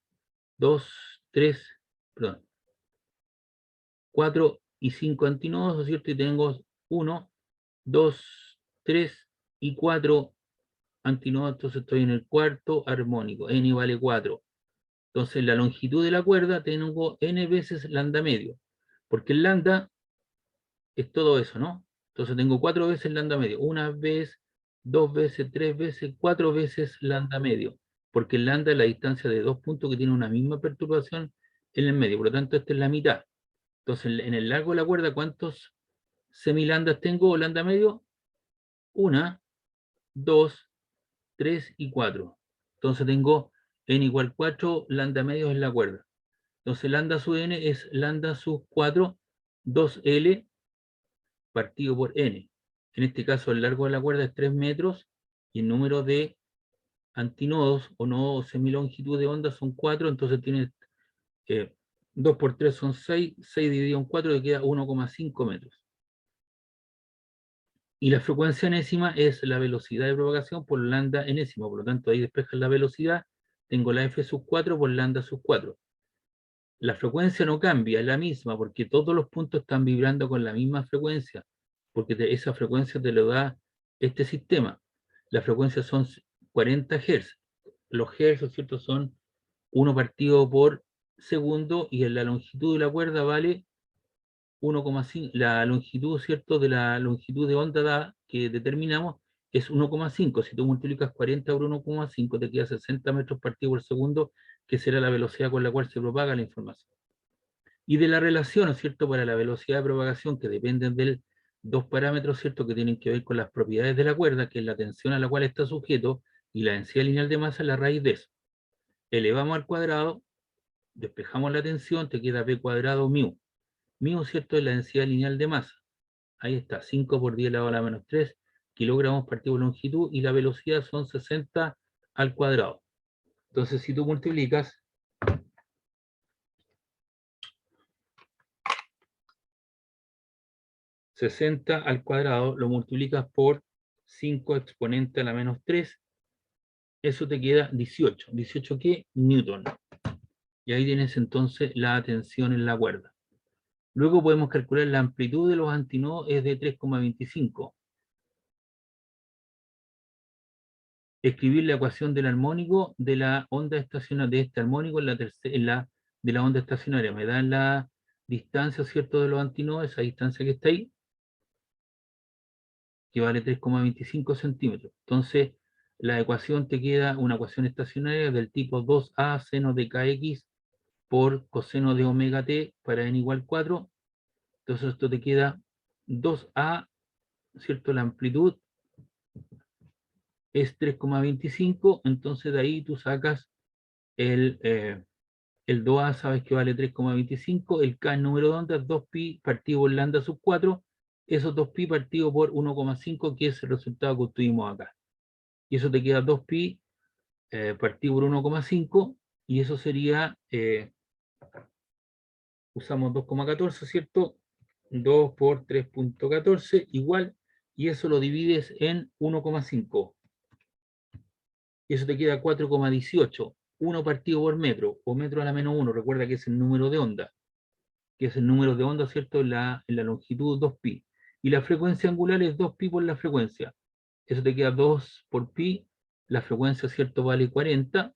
2, 3, perdón, 4 y 5 antinodos, ¿no es cierto? Y tengo 1, 2, 3 y 4 antinodos. Entonces, estoy en el cuarto armónico. N vale 4. Entonces, la longitud de la cuerda tengo n veces lambda medio, porque el lambda es todo eso, ¿no? Entonces tengo 4 veces lambda medio, una vez, 2 veces, 3 veces, 4 veces lambda medio, porque el lambda es la distancia de dos puntos que tienen una misma perturbación en el medio, por lo tanto esta es la mitad. Entonces en el largo de la cuerda, ¿cuántos semilandas tengo o lambda medio? 1, 2, 3 y 4. Entonces tengo n igual 4 lambda medios en la cuerda. Entonces lambda sub n es lambda sub 4, 2L partido por n. En este caso, el largo de la cuerda es 3 metros y el número de antinodos o nodos semilongitud de onda son 4, entonces tienes 2 por 3 son 6, 6 dividido en 4 te queda 1,5 metros. Y la frecuencia enésima es la velocidad de propagación por lambda enésima, por lo tanto ahí despejas la velocidad, tengo la f sub 4 por lambda sub 4. La frecuencia no cambia, es la misma, porque todos los puntos están vibrando con la misma frecuencia, porque esa frecuencia te lo da este sistema. La frecuencia son 40 Hz. Los Hz, ¿cierto?, son 1 partido por segundo, y en la longitud de la cuerda vale 1,5, la longitud, ¿cierto? De la longitud de onda que determinamos es 1,5. Si tú multiplicas 40 por 1,5, te queda 60 metros partido por segundo, que será la velocidad con la cual se propaga la información. Y de la relación, ¿cierto? Para la velocidad de propagación, que dependen de dos parámetros, ¿cierto? Que tienen que ver con las propiedades de la cuerda, que es la tensión a la cual está sujeto, y la densidad lineal de masa, la raíz de eso. Elevamos al cuadrado, despejamos la tensión, te queda p cuadrado mu. Mu, ¿cierto? Es la densidad lineal de masa. Ahí está, 5 por 10 elevado a la menos 3 kilogramos partido por longitud, y la velocidad son 60 al cuadrado. Entonces, si tú multiplicas 60 al cuadrado, lo multiplicas por 5 exponente a la menos 3, eso te queda 18. ¿18 qué? Newton. Y ahí tienes entonces la tensión en la cuerda. Luego podemos calcular la amplitud de los antinodos, es de 3,25. Escribir la ecuación del armónico de la onda estacionaria, de este armónico de la onda estacionaria. Me dan la distancia, ¿cierto?, de los antinodos, esa distancia que está ahí, que vale 3,25 centímetros. Entonces, la ecuación te queda una ecuación estacionaria del tipo 2a seno de kx por coseno de omega t para n igual 4. Entonces, esto te queda 2a, ¿cierto? La amplitud es 3,25, entonces de ahí tú sacas el 2a, sabes que vale 3,25, el k, el número de ondas, 2pi partido por lambda sub 4, esos 2pi partido por 1,5, que es el resultado que obtuvimos acá. Y eso te queda 2pi partido por 1,5, y eso sería, usamos 2,14, ¿cierto? 2 por 3,14 igual, y eso lo divides en 1,5. Y eso te queda 4,18. 1 partido por metro, o metro a la menos 1, recuerda que es el número de onda, ¿cierto? En la longitud 2pi. Y la frecuencia angular es 2pi por la frecuencia. Eso te queda 2 por pi, la frecuencia, ¿cierto?, vale 40.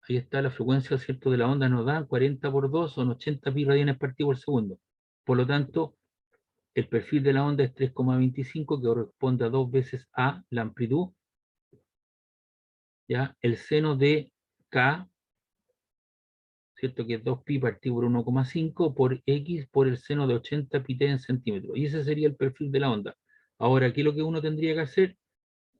Ahí está la frecuencia, ¿cierto?, de la onda, nos da 40 por 2, son 80 pi radianes partido por segundo. Por lo tanto, el perfil de la onda es 3,25, que corresponde a 2 veces A, la amplitud, ¿ya? El seno de K, ¿cierto?, que es 2pi partido por 1,5 por X por el seno de 80 pi t en centímetros. Y ese sería el perfil de la onda. Ahora, ¿qué es lo que uno tendría que hacer?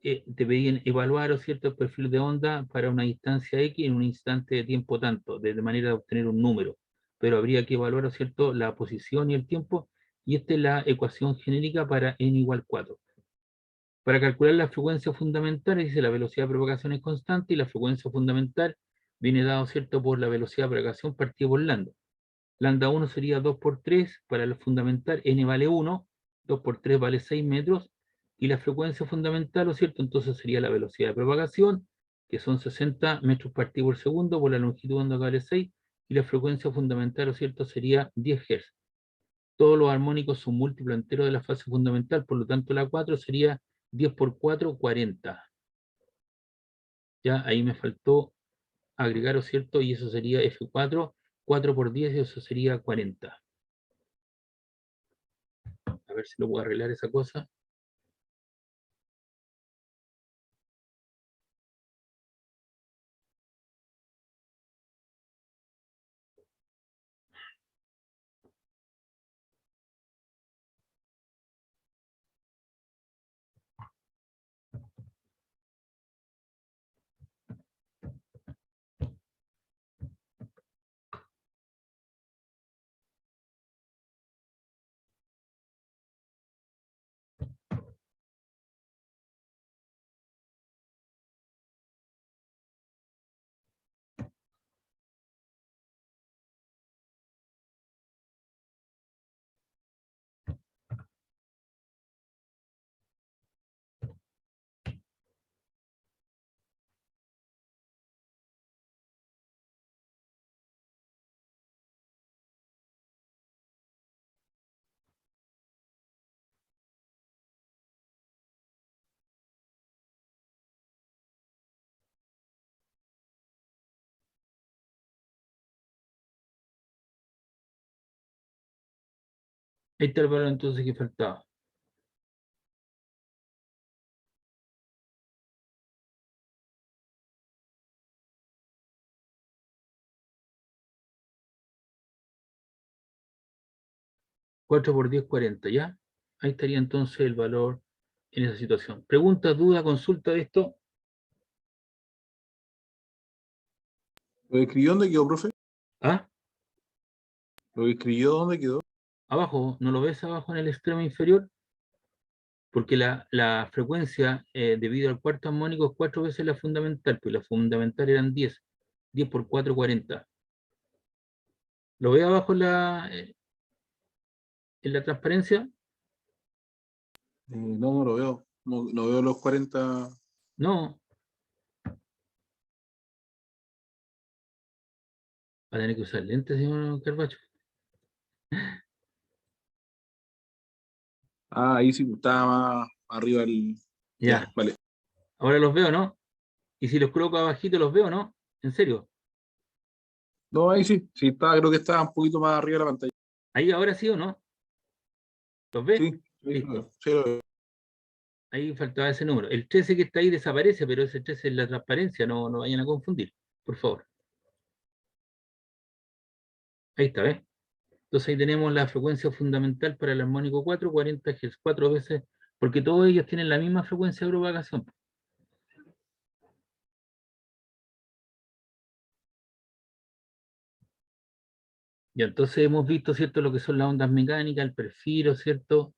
Te pedían evaluar, ¿cierto?, el perfil de onda para una distancia X en un instante de tiempo tanto, de manera de obtener un número. Pero habría que evaluar, ¿cierto?, la posición y el tiempo, y esta es la ecuación genérica para n igual 4. Para calcular la frecuencia fundamental, dice la velocidad de propagación es constante, y la frecuencia fundamental viene dado, ¿cierto?, por la velocidad de propagación partida por lambda. Lambda 1 sería 2 por 3, para la fundamental n vale 1, 2 por 3 vale 6 metros, y la frecuencia fundamental, ¿o cierto? Entonces sería la velocidad de propagación, que son 60 metros partido por segundo, por la longitud de onda que vale 6, y la frecuencia fundamental, ¿o cierto?, sería 10 Hz. Todos los armónicos son múltiplos enteros de la fase fundamental, por lo tanto la 4 sería 10 por 4, 40. Ya, ahí me faltó agregar, ¿o cierto? Y eso sería F4, 4 por 10, y eso sería 40. A ver si lo puedo arreglar esa cosa. Ahí está el valor entonces que faltaba. Cuatro por 10, 40, ¿ya? Ahí estaría entonces el valor en esa situación. ¿Pregunta, duda, consulta de esto? ¿Lo escribió dónde quedó, profe? ¿Ah? ¿Lo escribió dónde quedó? Abajo, ¿no lo ves abajo en el extremo inferior? Porque la frecuencia debido al cuarto armónico es 4 veces la fundamental, pues la fundamental eran 10. 10 por 4, 40. ¿Lo ve abajo en la transparencia? No, no lo veo. No, no veo los 40. No. Va a tener que usar lentes, señor Carbacho. Ah, ahí sí, estaba más arriba el. Ya, Ya. vale. Ahora los veo, ¿no? Y si los coloco abajito, ¿los veo, no? ¿En serio? No, ahí sí. Sí, creo que estaba un poquito más arriba de la pantalla. ¿Ahí ahora sí o no? ¿Los ve? Sí, ahí lo Listo. veo. Sí, lo veo. Ahí faltaba ese número. El 13 que está ahí desaparece, pero ese 13 es la transparencia, no vayan a confundir, por favor. Ahí está, ¿ves? Entonces ahí tenemos la frecuencia fundamental para el armónico 4, 40 Hz, 4 veces, porque todos ellos tienen la misma frecuencia de propagación. Y entonces hemos visto, ¿cierto?, lo que son las ondas mecánicas, el perfil, ¿cierto?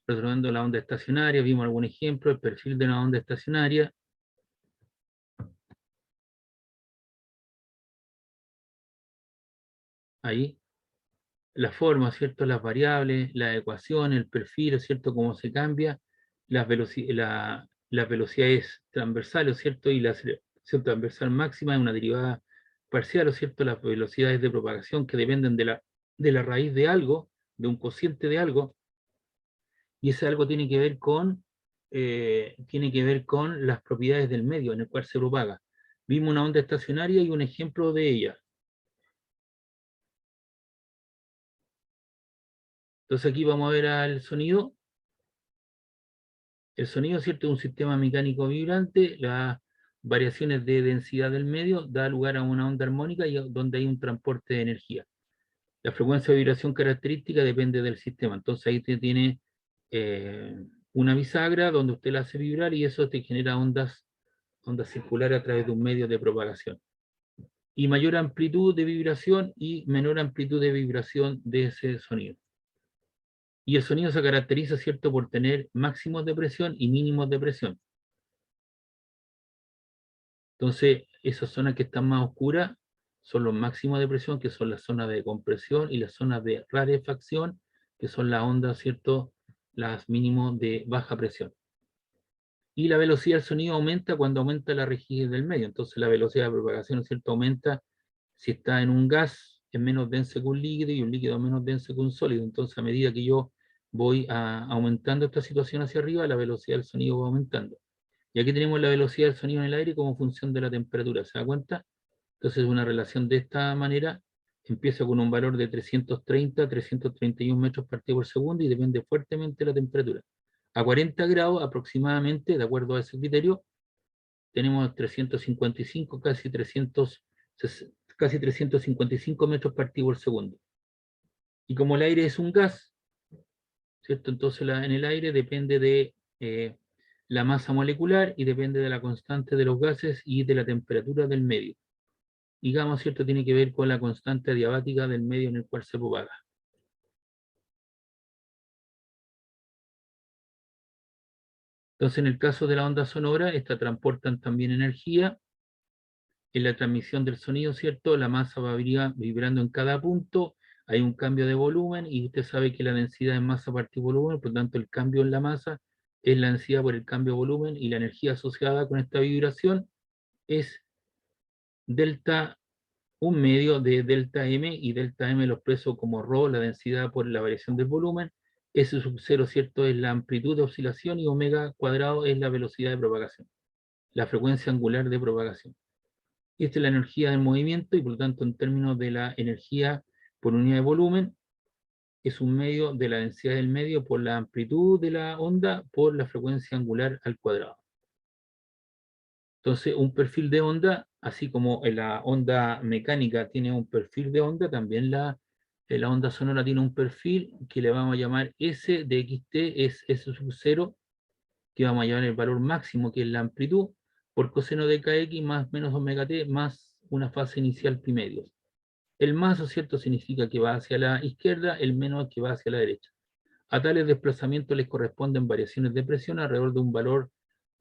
Resolviendo la onda estacionaria, vimos algún ejemplo, el perfil de una onda estacionaria. Ahí, la forma, ¿cierto? Las variables, la ecuación, el perfil, ¿cierto? Cómo se cambia, las velocidades transversales, ¿cierto? Y la aceleración transversal máxima es una derivada parcial, ¿cierto? Las velocidades de propagación que dependen de la raíz de algo, de un cociente de algo, y ese algo tiene que ver con las propiedades del medio en el cual se propaga. Vimos una onda estacionaria y un ejemplo de ella. Entonces aquí vamos a ver al sonido. El sonido, ¿cierto?, es un sistema mecánico vibrante. Las variaciones de densidad del medio da lugar a una onda armónica y donde hay un transporte de energía. La frecuencia de vibración característica depende del sistema. Entonces ahí te tiene una bisagra donde usted la hace vibrar y eso te genera ondas circulares a través de un medio de propagación. Y mayor amplitud de vibración y menor amplitud de vibración de ese sonido. Y el sonido se caracteriza, ¿cierto?, por tener máximos de presión y mínimos de presión. Entonces, esas zonas que están más oscuras son los máximos de presión, que son las zonas de compresión, y las zonas de rarefacción, que son las ondas, ¿cierto?, las mínimos de baja presión. Y la velocidad del sonido aumenta cuando aumenta la rigidez del medio. Entonces, la velocidad de propagación, ¿cierto?, aumenta si está en un gas, es menos denso que un líquido, y un líquido es menos denso que un sólido. Entonces, a medida que yo voy aumentando esta situación hacia arriba, la velocidad del sonido va aumentando. Y aquí tenemos la velocidad del sonido en el aire como función de la temperatura, ¿se da cuenta? Entonces una relación de esta manera empieza con un valor de 330 a 331 metros partido por segundo y depende fuertemente de la temperatura. A 40 grados aproximadamente, de acuerdo a ese criterio, tenemos 355, casi 355 metros partido por segundo. Y como el aire es un gas, ¿cierto? Entonces en el aire depende de la masa molecular y depende de la constante de los gases y de la temperatura del medio. Y gamma, ¿cierto?, tiene que ver con la constante adiabática del medio en el cual se propaga. Entonces, en el caso de la onda sonora, esta transportan también energía. En la transmisión del sonido, ¿cierto?, la masa va vibrando en cada punto, hay un cambio de volumen, y usted sabe que la densidad es masa partido volumen, por lo tanto el cambio en la masa es la densidad por el cambio de volumen, y la energía asociada con esta vibración es delta, un medio de delta M, y delta M lo expreso como ρ, la densidad por la variación del volumen, S sub 0, ¿cierto?, es la amplitud de oscilación, y omega cuadrado es la velocidad de propagación, la frecuencia angular de propagación. Esta es la energía del movimiento, y por lo tanto en términos de la energía por unidad de volumen, es un medio de la densidad del medio por la amplitud de la onda por la frecuencia angular al cuadrado. Entonces, un perfil de onda, así como la onda mecánica tiene un perfil de onda, también la onda sonora tiene un perfil que le vamos a llamar S de xt, es S sub 0, que vamos a llamar el valor máximo, que es la amplitud, por coseno de kx más menos omega t más una fase inicial pi medios. El más, ¿cierto?, significa que va hacia la izquierda, el menos que va hacia la derecha. A tales desplazamientos les corresponden variaciones de presión alrededor de un valor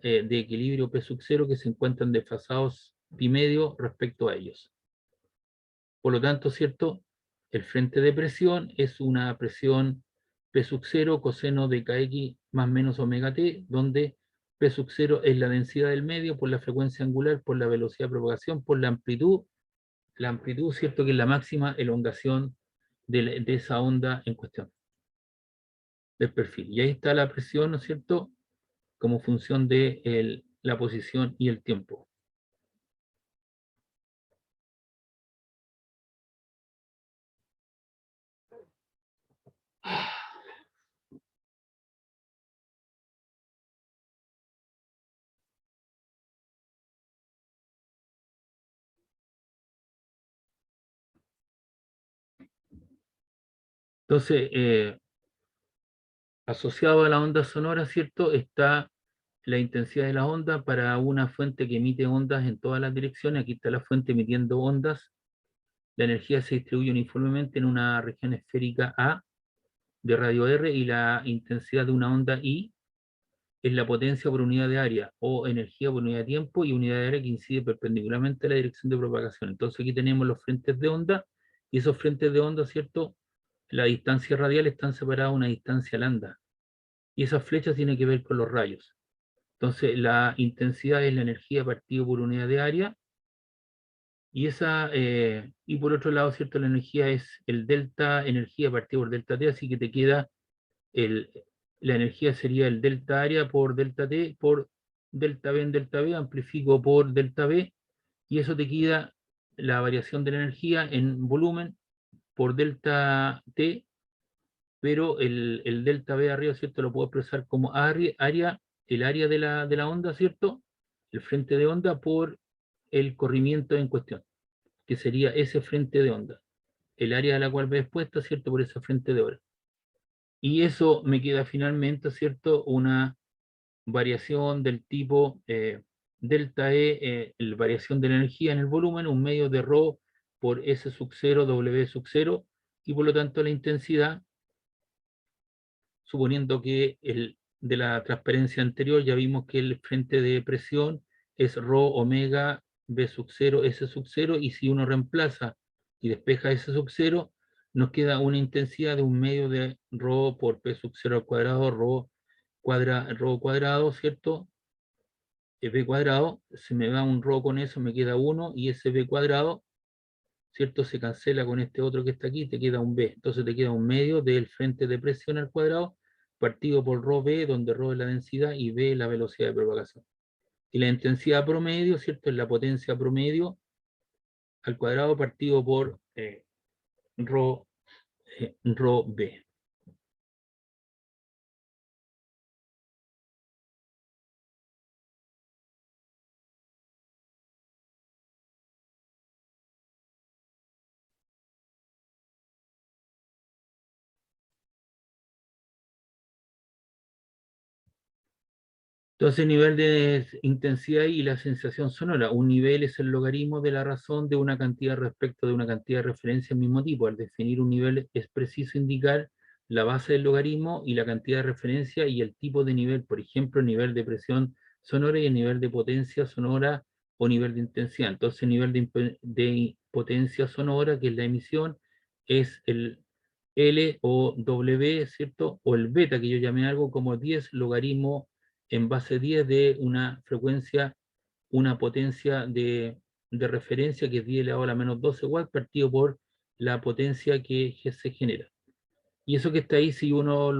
de equilibrio P sub 0 que se encuentran desfasados pi medio respecto a ellos. Por lo tanto, ¿cierto?, el frente de presión es una presión P sub 0 coseno de kx más menos omega t, donde P sub 0 es la densidad del medio por la frecuencia angular, por la velocidad de propagación, por la amplitud, ¿cierto?, que es la máxima elongación de esa onda en cuestión, del perfil. Y ahí está la presión, ¿no es cierto?, como función de la posición y el tiempo. Entonces, asociado a la onda sonora, ¿cierto?, está la intensidad de la onda para una fuente que emite ondas en todas las direcciones. Aquí está la fuente emitiendo ondas. La energía se distribuye uniformemente en una región esférica A de radio R, y la intensidad de una onda I es la potencia por unidad de área, o energía por unidad de tiempo, y unidad de área que incide perpendicularmente a la dirección de propagación. Entonces aquí tenemos los frentes de onda, y esos frentes de onda, ¿cierto?, la distancia radial están separadas a una distancia lambda, y esas flechas tienen que ver con los rayos. Entonces la intensidad es la energía partido por unidad de área, y por otro lado, ¿cierto?, la energía es el delta energía partido por delta T, así que te queda la energía sería el delta área por delta T por delta B en delta B, amplifico por delta B, y eso te queda la variación de la energía en volumen por delta T, pero el delta B arriba, ¿cierto?, lo puedo expresar como área, el área de la onda, ¿cierto?, el frente de onda por el corrimiento en cuestión, que sería ese frente de onda, el área a la cual ve expuesta, ¿cierto?, por ese frente de onda. Y eso me queda finalmente, ¿cierto?, una variación del tipo delta E, variación de la energía en el volumen, un medio de ρ por S sub 0, W sub 0, y por lo tanto la intensidad, suponiendo que de la transparencia anterior ya vimos que el frente de presión es ρ omega B sub 0, S sub 0, y si uno reemplaza y despeja S sub 0, nos queda una intensidad de un medio de ρ por P sub 0 al cuadrado, ρ cuadrado, ¿cierto? B cuadrado, se me da un ρ con eso, me queda 1, y ese B cuadrado, ¿cierto?, se cancela con este otro que está aquí, te queda un B. Entonces te queda un medio del frente de presión al cuadrado, partido por ρb, donde ρ es la densidad y B la velocidad de propagación. Y la intensidad promedio, ¿cierto?, es la potencia promedio al cuadrado partido por ρb. Entonces, nivel de intensidad y la sensación sonora. Un nivel es el logaritmo de la razón de una cantidad respecto de una cantidad de referencia del mismo tipo. Al definir un nivel es preciso indicar la base del logaritmo y la cantidad de referencia y el tipo de nivel, por ejemplo, el nivel de presión sonora y el nivel de potencia sonora o nivel de intensidad. Entonces, el nivel de potencia sonora, que es la emisión, es el L o W, ¿cierto? O el beta, que yo llamé algo como 10 logaritmo en base 10 de una frecuencia, una potencia de referencia, que es 10 elevado a la menos 12 watts, partido por la potencia que se genera. Y eso que está ahí, si uno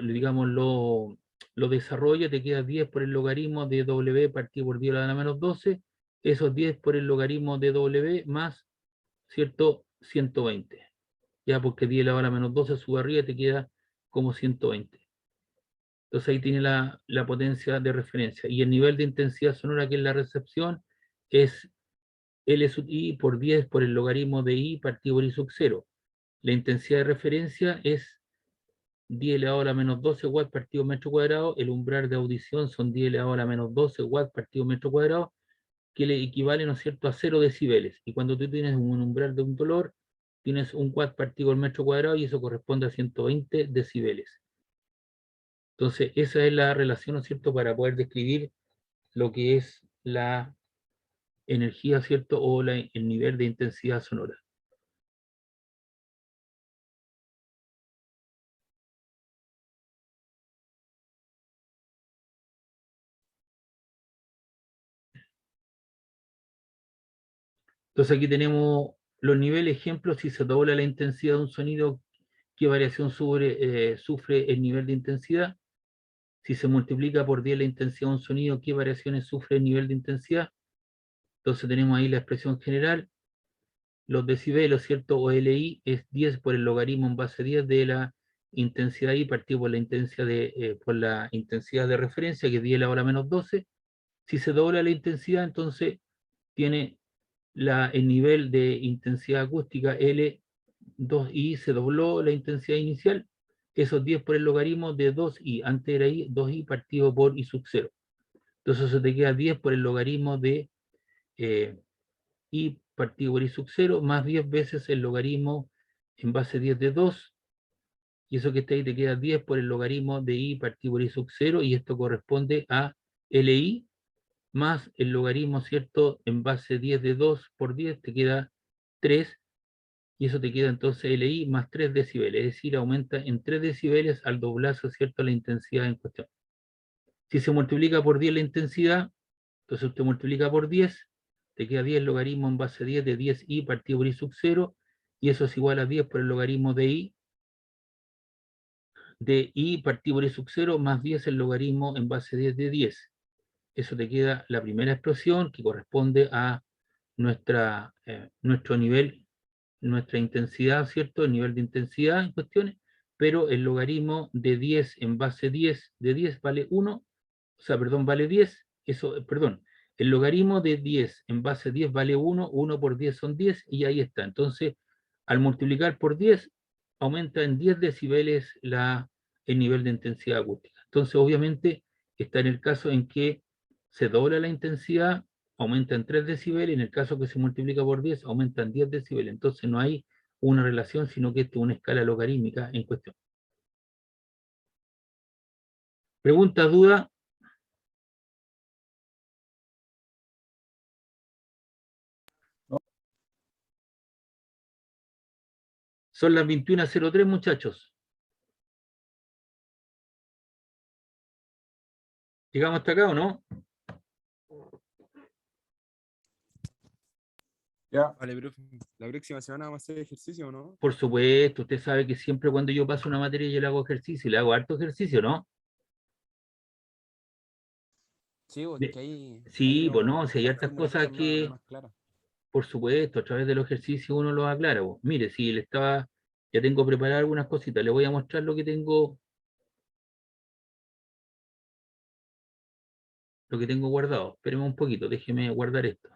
digamos, lo desarrolla, te queda 10 por el logaritmo de W partido por 10 a la menos 12, esos 10 por el logaritmo de W más ¿cierto? 120. Ya porque 10 elevado a la menos 12 sube arriba te queda como 120. Entonces ahí tiene la potencia de referencia. Y el nivel de intensidad sonora, que es la recepción, es L sub I por 10 por el logaritmo de I partido por I sub 0. La intensidad de referencia es 10 elevado a la menos 12 watts partido metro cuadrado. El umbral de audición son 10 elevado a la menos 12 watts partido metro cuadrado, que le equivale, ¿no es cierto?, a 0 decibeles. Y cuando tú tienes un umbral de un dolor, tienes un watt partido por metro cuadrado y eso corresponde a 120 decibeles. Entonces, esa es la relación, ¿no es cierto?, para poder describir lo que es la energía, ¿cierto?, o el nivel de intensidad sonora. Entonces aquí tenemos los niveles ejemplos. Si se dobla la intensidad de un sonido, ¿qué variación sufre el nivel de intensidad? Si se multiplica por 10 la intensidad de un sonido, ¿qué variaciones sufre el nivel de intensidad? Entonces tenemos ahí la expresión general. Los decibeles, ¿cierto? O LI es 10 por el logaritmo en base 10 de la intensidad I partido por la intensidad de referencia, que es 10 a la hora menos 12. Si se dobla la intensidad, entonces tiene el nivel de intensidad acústica L2I, se dobló la intensidad inicial, esos 10 por el logaritmo de 2I, antes era I, 2I partido por I sub 0. Entonces se te queda 10 por el logaritmo de I partido por I sub 0, más 10 veces el logaritmo en base 10 de 2, y eso que está ahí te queda 10 por el logaritmo de I partido por I sub 0, y esto corresponde a LI, más el logaritmo, ¿cierto?, en base 10 de 2 por 10 te queda 3, y eso te queda entonces LI más 3 decibeles, es decir, aumenta en 3 decibeles al doblarse, ¿cierto?, la intensidad en cuestión. Si se multiplica por 10 la intensidad, entonces usted multiplica por 10, te queda 10 logaritmo en base 10 de 10i partido por i sub 0, y eso es igual a 10 por el logaritmo de i partido por i sub 0 más 10 el logaritmo en base 10 de 10. Eso te queda la primera expresión, que corresponde a nuestro nivel, nuestra intensidad, ¿cierto? El nivel de intensidad en cuestiones, pero el logaritmo de 10 en base 10 de 10 vale 1, o sea, perdón, vale 10, el logaritmo de 10 en base 10 vale 1, 1 por 10 son 10, y ahí está. Entonces, al multiplicar por 10, aumenta en 10 decibeles el nivel de intensidad acústica. Entonces, obviamente, está en el caso en que se dobla la intensidad, aumenta en 3 decibeles, en el caso que se multiplica por 10, aumenta en 10 decibeles. Entonces, no hay una relación, sino que esto es una escala logarítmica en cuestión. ¿Preguntas, dudas? Son las 21:03, muchachos. ¿Llegamos hasta acá o no? Ya. Vale, profe. La próxima semana vamos a hacer ejercicio, ¿no? Por supuesto, usted sabe que siempre cuando yo paso una materia yo le hago ejercicio, le hago harto ejercicio, ¿no? Sí, porque ahí Sí, pues no, si hay las hartas fórmulas cosas quedan que, más claras. por supuesto, a través de los ejercicios uno los aclara. Pues. Mire, si ya tengo preparadas algunas cositas, le voy a mostrar lo que tengo guardado. Espéreme un poquito, déjeme guardar esto.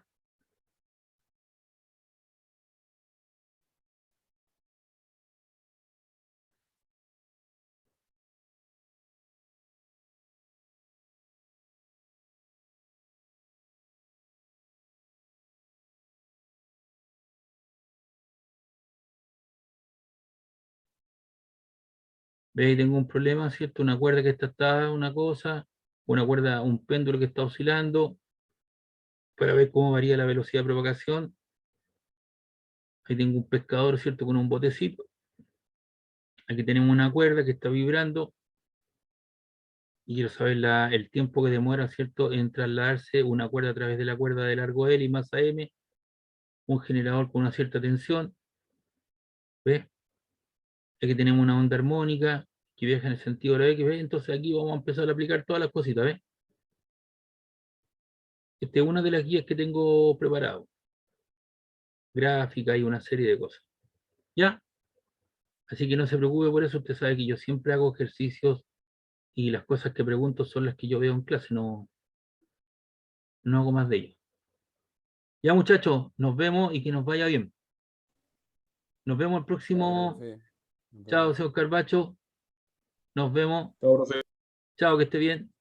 ¿Ve? Tengo un problema, ¿cierto? Una cuerda que está una cosa, un péndulo que está oscilando, para ver cómo varía la velocidad de propagación. Ahí tengo un pescador, ¿cierto? Con un botecito. Aquí tenemos una cuerda que está vibrando. Y quiero saber el tiempo que demora, ¿cierto?, en trasladarse una cuerda a través de la cuerda de largo L y masa M, un generador con una cierta tensión. ¿Ves? Aquí tenemos una onda armónica que viaja en el sentido de la X, ¿ves? Entonces aquí vamos a empezar a aplicar todas las cositas, ¿ves? Esta es una de las guías que tengo preparado. gráficas y una serie de cosas. ¿Ya? Así que no se preocupe por eso, usted sabe que yo siempre hago ejercicios y las cosas que pregunto son las que yo veo en clase, no hago más de ello. Ya muchachos, nos vemos y que nos vaya bien. Nos vemos el Ya, próximo. profe, nos Chao, vemos. señor Carbacho. Nos vemos. Chao, profe. Chao, que esté bien.